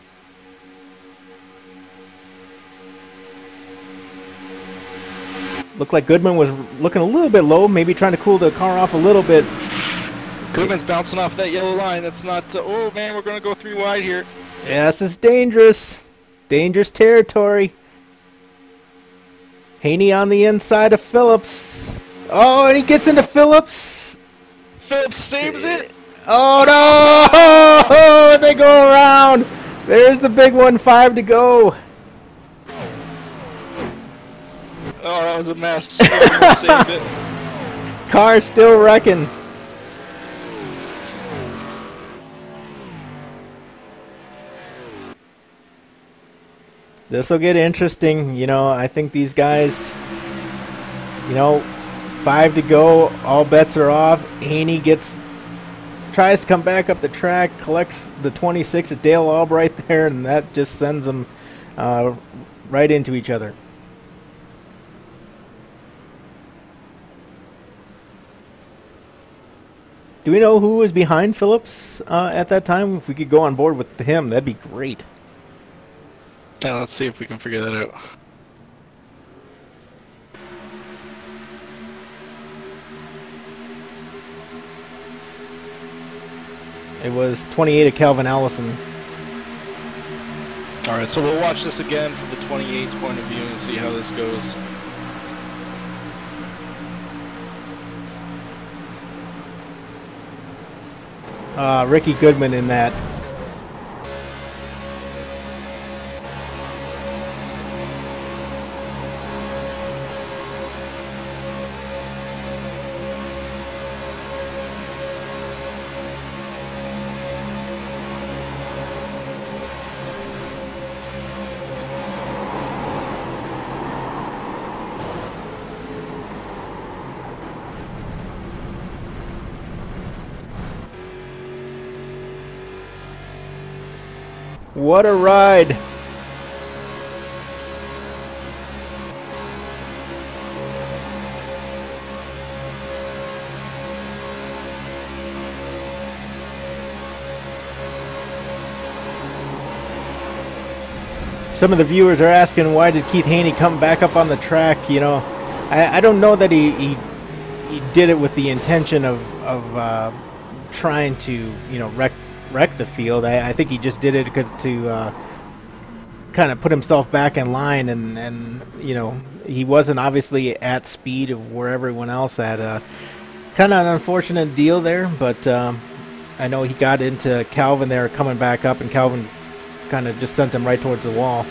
Looked like Goodman was looking a little bit low, maybe trying to cool the car off a little bit. Goodman's bouncing off that yellow line. That's not... oh, man, we're going to go 3 wide here. Yeah, this is dangerous. Dangerous territory. Haney on the inside of Phillips. Oh, and he gets into Phillips. Phillips saves it. Oh, no! They go around. There's the big one, 5 to go. Oh, that was a mess. Saved it. Car still wrecking. This will get interesting. You know, I think these guys, 5 to go, all bets are off. Haney tries to come back up the track, collects the 26 at Dale Albright there, and that just sends them right into each other. Do we know who was behind Phillips at that time? If we could go on board with him, that'd be great. Yeah, let's see if we can figure that out. It was 28 of Calvin Allison. Alright, so we'll watch this again from the 28's point of view and see how this goes. Ricky Goodman in that. What a ride! Some of the viewers are asking, why did Keith Haney come back up on the track? You know, I don't know that he did it with the intention of trying to, you know, wreck the field. I think he just did it because to kind of put himself back in line, and you know, he wasn't obviously at speed of where everyone else at. Kind of an unfortunate deal there, but I know he got into Calvin there coming back up, and Calvin kind of just sent him right towards the wall.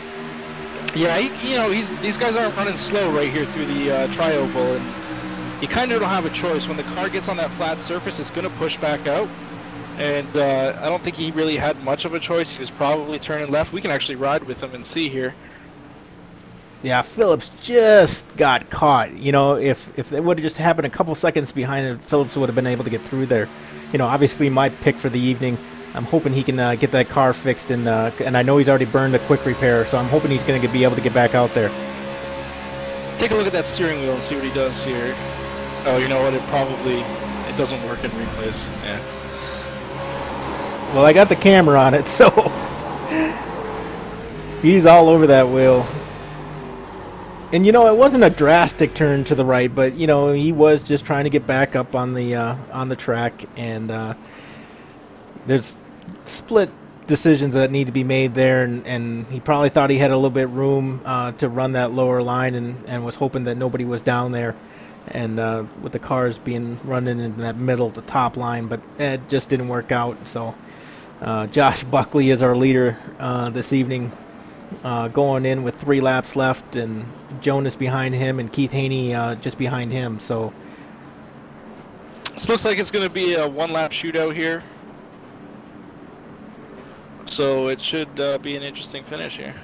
Yeah, you know, these guys aren't running slow right here through the tri-oval, and you kind of don't have a choice. When the car gets on that flat surface, it's going to push back out, and I don't think he really had much of a choice. He was probably turning left. We can actually ride with him and see here. Yeah, Phillips just got caught. You know, if it would have just happened a couple seconds behind it, Phillips would have been able to get through there. You know, obviously my pick for the evening. I'm hoping he can get that car fixed, and I know he's already burned a quick repair, so I'm hoping he's going to be able to get back out there. Take a look at that steering wheel and see what he does here. Oh, you know what? It doesn't work in replays. Yeah. Well, I got the camera on it, so he's all over that wheel. And you know, it wasn't a drastic turn to the right, but you know, he was just trying to get back up on the track, and there's split decisions that need to be made there, and he probably thought he had a little bit room to run that lower line, and was hoping that nobody was down there, and with the cars being running in that middle to top line, but it just didn't work out. So Josh Buckley is our leader this evening, going in with 3 laps left, and Jonas behind him, and Keith Haney just behind him. So this looks like it's going to be a 1-lap shootout here. So it should be an interesting finish here.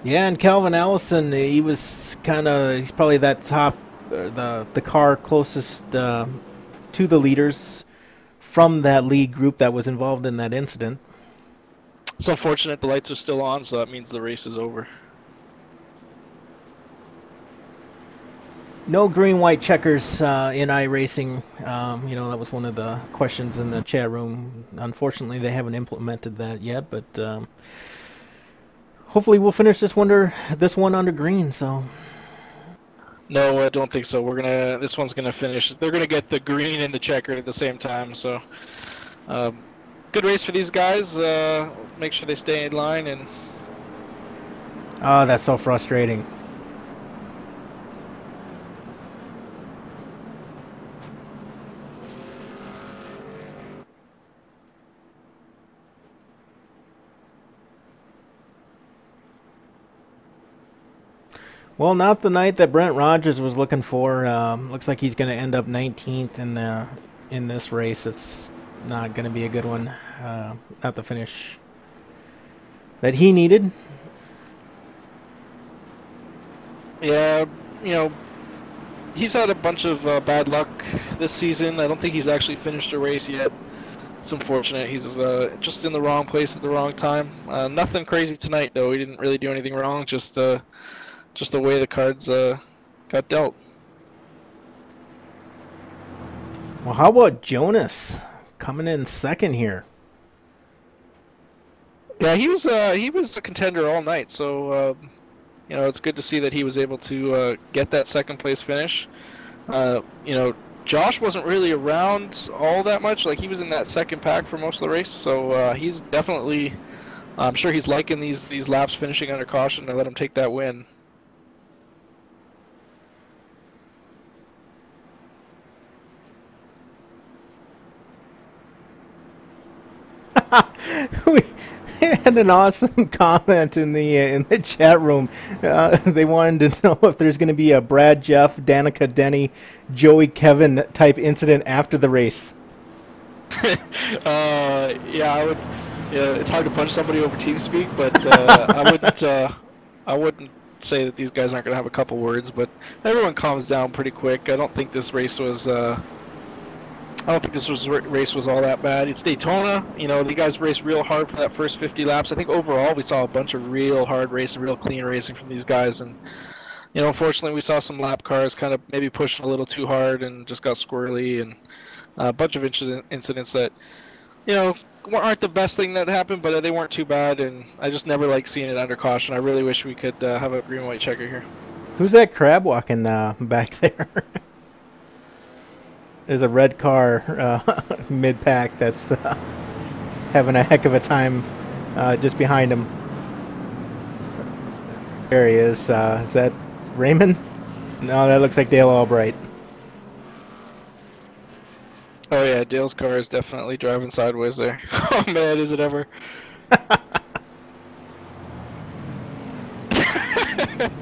Yeah, and Calvin Allison, he's probably that top, the car closest to the leaders from that lead group that was involved in that incident. It's unfortunate the lights are still on, so that means the race is over. No green-white checkers in iRacing. You know, that was one of the questions in the chat room. Unfortunately, they haven't implemented that yet, but hopefully we'll finish this one under green. So. No, I don't think so. This one's gonna finish. They're gonna get the green and the checker at the same time. So, good race for these guys. Make sure they stay in line and. Oh, that's so frustrating. Well, not the night that Brent Rogers was looking for. Looks like he's going to end up 19th in this race. It's not going to be a good one. Not the finish that he needed. Yeah, you know, he's had a bunch of bad luck this season. I don't think he's actually finished a race yet. It's unfortunate. He's just in the wrong place at the wrong time. Nothing crazy tonight, though. He didn't really do anything wrong. Just the way the cards got dealt. Well, how about Jonas coming in second here? Yeah, he was a contender all night. So you know, it's good to see that he was able to get that second place finish. You know, Josh wasn't really around all that much. Like, he was in that second pack for most of the race. So he's definitely, I'm sure he's liking these laps finishing under caution to let him take that win. We had an awesome comment in the chat room. They wanted to know if there's going to be a Brad, Jeff, Danica, Denny, Joey, Kevin type incident after the race. Yeah, I would. Yeah, it's hard to punch somebody over TeamSpeak, but I wouldn't say that these guys aren't going to have a couple words. But everyone calms down pretty quick. I don't think this race was I don't think this race was all that bad. It's Daytona. You know, the guys raced real hard for that first 50 laps. I think overall we saw a bunch of real hard racing, real clean racing from these guys. And, you know, unfortunately we saw some lap cars kind of maybe pushing a little too hard and just got squirrely, and a bunch of incidents that, you know, aren't the best thing that happened, but they weren't too bad. And I just never like seeing it under caution. I really wish we could have a green and white checker here. Who's that crab walking back there? There's a red car mid-pack that's having a heck of a time just behind him. There he is. Is that Raymond? No, that looks like Dale Albright. Oh yeah, Dale's car is definitely driving sideways there. Oh man, is it ever?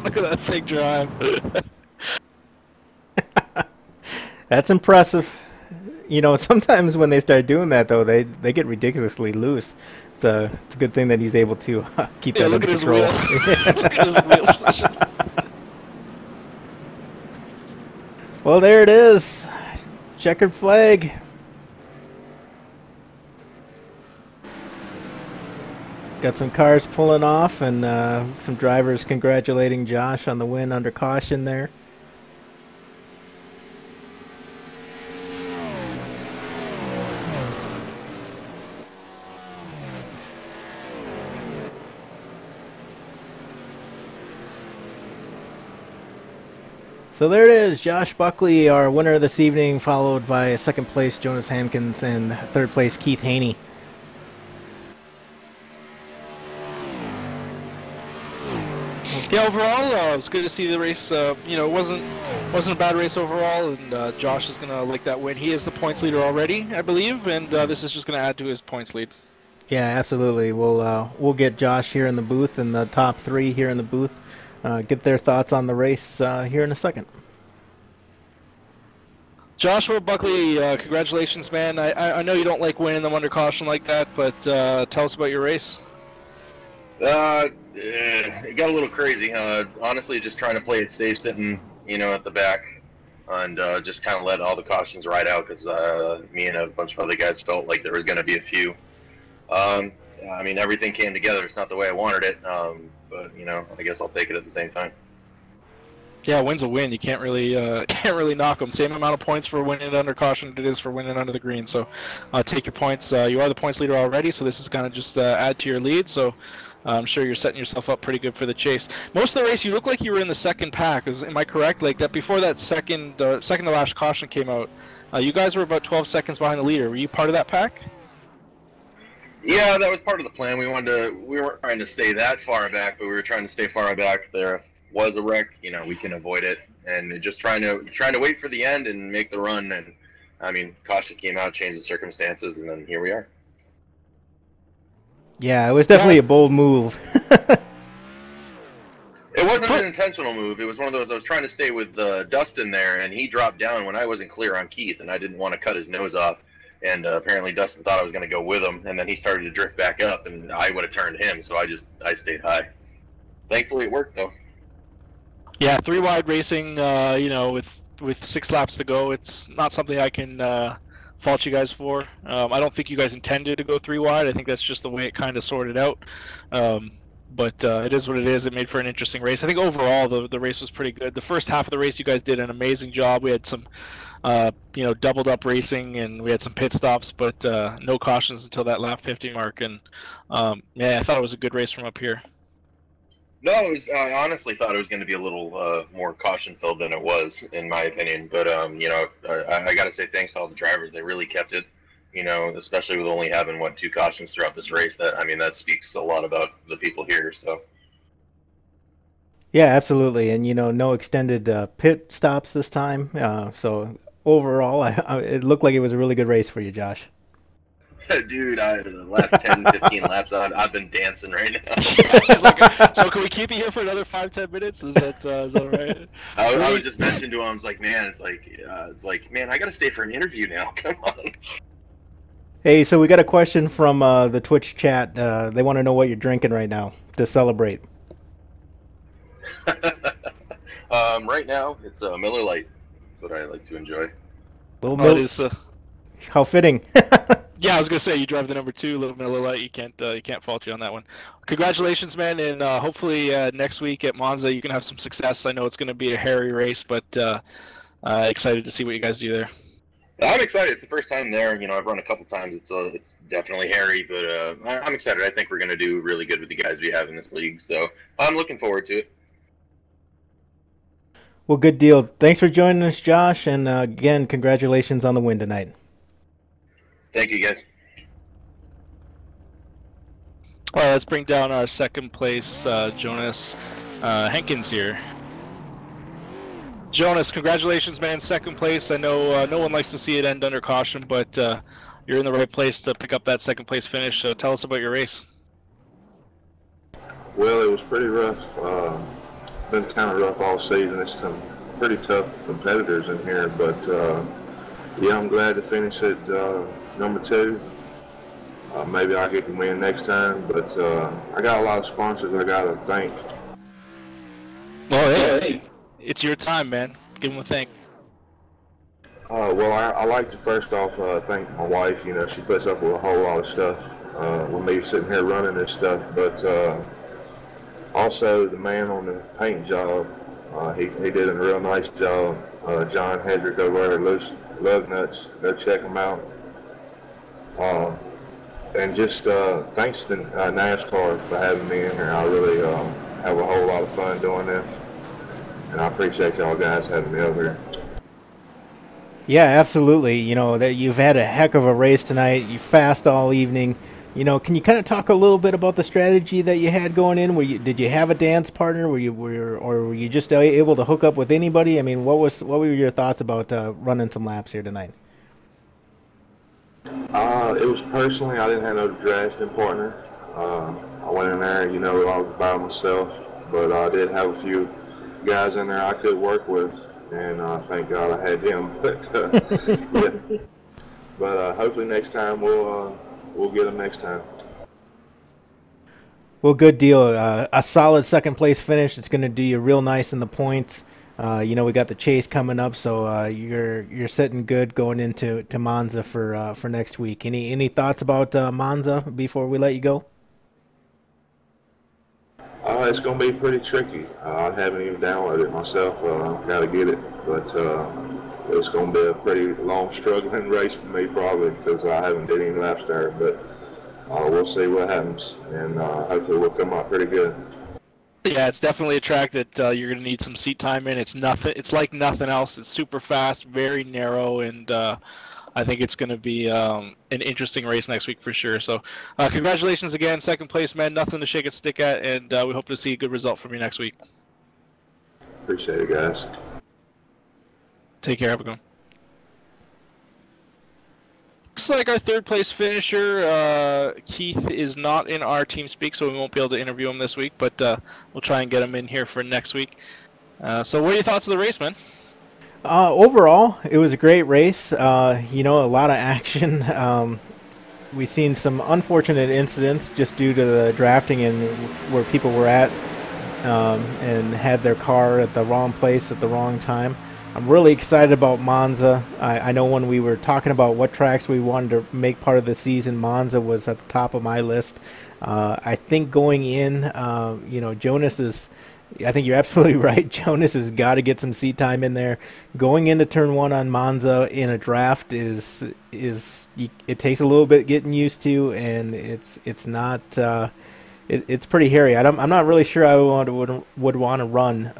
Look at that thing drive. That's impressive. You know, sometimes when they start doing that, though, they get ridiculously loose. So it's a good thing that he's able to keep that under control. Look at his wheel position. Well, there it is. Checkered flag. Got some cars pulling off and some drivers congratulating Josh on the win under caution there. So there it is, Josh Buckley, our winner this evening, followed by second place Jonas Hankins and third place Keith Haney. Yeah, overall, it was good to see the race. You know, it wasn't a bad race overall, and Josh is gonna like that win. He is the points leader already, I believe, and this is just gonna add to his points lead. Yeah, absolutely. We'll get Josh here in the booth and the top three here in the booth. Get their thoughts on the race here in a second. Joshua Buckley, congratulations, man. I know you don't like winning them under caution like that, but tell us about your race. It got a little crazy. Honestly, just trying to play it safe, sitting, you know, at the back, and just kind of let all the cautions ride out, because me and a bunch of other guys felt like there was going to be a few. I mean, everything came together. It's not the way I wanted it, but you know, I guess I'll take it at the same time. Yeah, win's a win. You can't really knock them. Same amount of points for winning it under caution it is for winning under the green. So, take your points. You are the points leader already, so this is kind of just add to your lead. So, I'm sure you're setting yourself up pretty good for the chase. Most of the race, you look like you were in the second pack. Am I correct? Like that before that second to last caution came out, you guys were about 12 seconds behind the leader. Were you part of that pack? Yeah, that was part of the plan. We weren't trying to stay that far back, but we were trying to stay far back. There was a wreck, you know, we can avoid it, and just trying to wait for the end and make the run. And I mean, caution came out, changed the circumstances, and then here we are. Yeah, it was definitely a bold move. It wasn't an intentional move. It was one of those, I was trying to stay with Dustin there, and he dropped down when I wasn't clear on Keith, and I didn't want to cut his nose off. And apparently Dustin thought I was going to go with him, and then he started to drift back up, and I would have turned him, so I stayed high. Thankfully it worked, though. Yeah, 3 wide racing, you know, with 6 laps to go, it's not something I can fault you guys for. I don't think you guys intended to go 3 wide. I think that's just the way it kind of sorted out. But it is what it is. It made for an interesting race. I think overall the race was pretty good. The first half of the race, you guys did an amazing job. We had some, you know, doubled up racing, and we had some pit stops, but no cautions until that lap 50 mark. And yeah, I thought it was a good race from up here. No, I honestly thought it was going to be a little more caution-filled than it was, in my opinion. But, you know, I got to say thanks to all the drivers. They really kept it, you know, especially with only having, 2 cautions throughout this race. That, I mean, that speaks a lot about the people here, so. Yeah, absolutely. And, you know, no extended pit stops this time. So overall, it looked like it was a really good race for you, Josh. Dude, the last 10, 15 laps, I've been dancing right now. He's like, so can we keep you here for another 5-10 minutes? Is that all right? I was just mentioning to him, I was like, man, it's like, man, I got to stay for an interview now. Come on. Hey, so we got a question from the Twitch chat. They want to know what you're drinking right now to celebrate. Right now, it's a Miller Lite. That's what I like to enjoy. Little It is How fitting. Yeah, I was gonna say you drive the number 2, a little Miller Lite. You can't fault you on that one. Congratulations, man, and hopefully next week at Monza you can have some success. I know it's gonna be a hairy race, but excited to see what you guys do there. I'm excited. It's the first time there. You know, I've run a couple times. It's definitely hairy, but I'm excited. I think we're going to do really good with the guys we have in this league. So I'm looking forward to it. Well, good deal. Thanks for joining us, Josh, and again, congratulations on the win tonight. Thank you, guys. All right, let's bring down our second place, Jonas Hankins here. Jonas, congratulations, man. Second place. I know no one likes to see it end under caution, but you're in the right place to pick up that second place finish. So tell us about your race. Well, it was pretty rough. Been kind of rough all season. It's some pretty tough competitors in here, but yeah, I'm glad to finish at number 2. Maybe I'll get to win next time, but I got a lot of sponsors I got to thank. Oh, hey. It's your time, man. Give them a thank. Well, I like to first off thank my wife. You know, she puts up with a whole lot of stuff with me sitting here running this stuff. But also the man on the paint job, he did a real nice job. John Hedrick over there, Love Nuts. Go check him out. And just thanks to NASCAR for having me in here. I really have a whole lot of fun doing this. And I appreciate y'all guys having me over here. Yeah, absolutely. You know, that you've had a heck of a race tonight. You fast all evening. You know, can you kind of talk a little bit about the strategy that you had going in? Did you have a dance partner? Were you just able to hook up with anybody? I mean, what were your thoughts about running some laps here tonight? It was personally, I didn't have no drafting partner. I went in there, you know, I was by myself, but I did have a few guys in there I could work with, and thank God I had him. Yeah. But hopefully next time we'll get them next time. Well, good deal. A solid second place finish. It's going to do you real nice in the points. You know, we got the chase coming up, so you're sitting good going into Monza for next week. Any thoughts about Monza before we let you go? It's going to be pretty tricky. I haven't even downloaded it myself. Got to get it, but it's going to be a pretty long struggling race for me probably because I haven't did any laps there. But we'll see what happens, and hopefully we'll come out pretty good. Yeah, it's definitely a track that you're going to need some seat time in. It's like nothing else. It's super fast, very narrow, and I think it's going to be an interesting race next week for sure. So congratulations again, second place, man. Nothing to shake a stick at, and we hope to see a good result from you next week. Appreciate it, guys. Take care. Have a good one. Looks like our third place finisher, Keith, is not in our team speak, so we won't be able to interview him this week, but we'll try and get him in here for next week. So what are your thoughts of the race, man? Overall, it was a great race. You know, a lot of action. We've seen some unfortunate incidents just due to the drafting and where people were at and had their car at the wrong place at the wrong time. I'm really excited about Monza. I know when we were talking about what tracks we wanted to make part of the season, Monza was at the top of my list. I think going in, you know, I think you're absolutely right. Jonas has got to get some seat time in there. Going into turn 1 on Monza in a draft it takes a little bit getting used to, and it's not it's pretty hairy. I'm not really sure I would want to run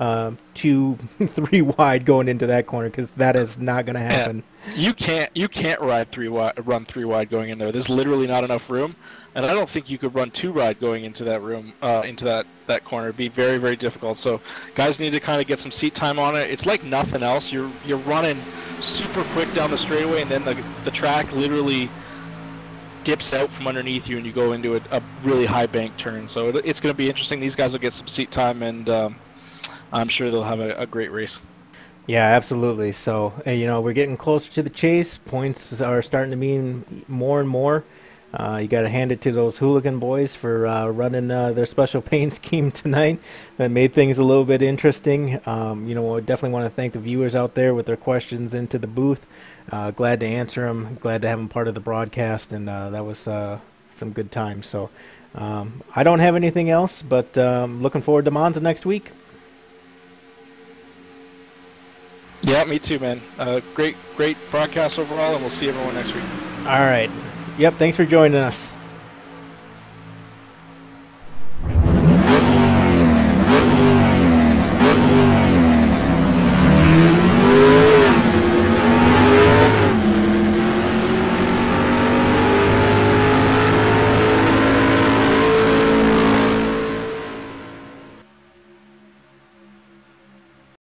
2-3 wide going into that corner because that is not going to happen. Yeah. You can't run 3 wide going in there. There's literally not enough room. And I don't think you could run 2 wide going into that room, into that corner. It'd be very, very difficult. So guys need to kind of get some seat time on it. It's like nothing else. You're running super quick down the straightaway, and then the track literally dips out from underneath you, and you go into a really high bank turn. So it's going to be interesting. These guys will get some seat time, and I'm sure they'll have a great race. Yeah, absolutely. So, you know, we're getting closer to the chase. Points are starting to mean more and more. You got to hand it to those hooligan boys for running their special paint scheme tonight. That made things a little bit interesting. I definitely want to thank the viewers out there with their questions into the booth. Glad to answer them. Glad to have them part of the broadcast, and that was some good times. So I don't have anything else, but looking forward to Monza next week. Yeah, me too, man. Great broadcast overall, and we'll see everyone next week. All right. Yep, thanks for joining us.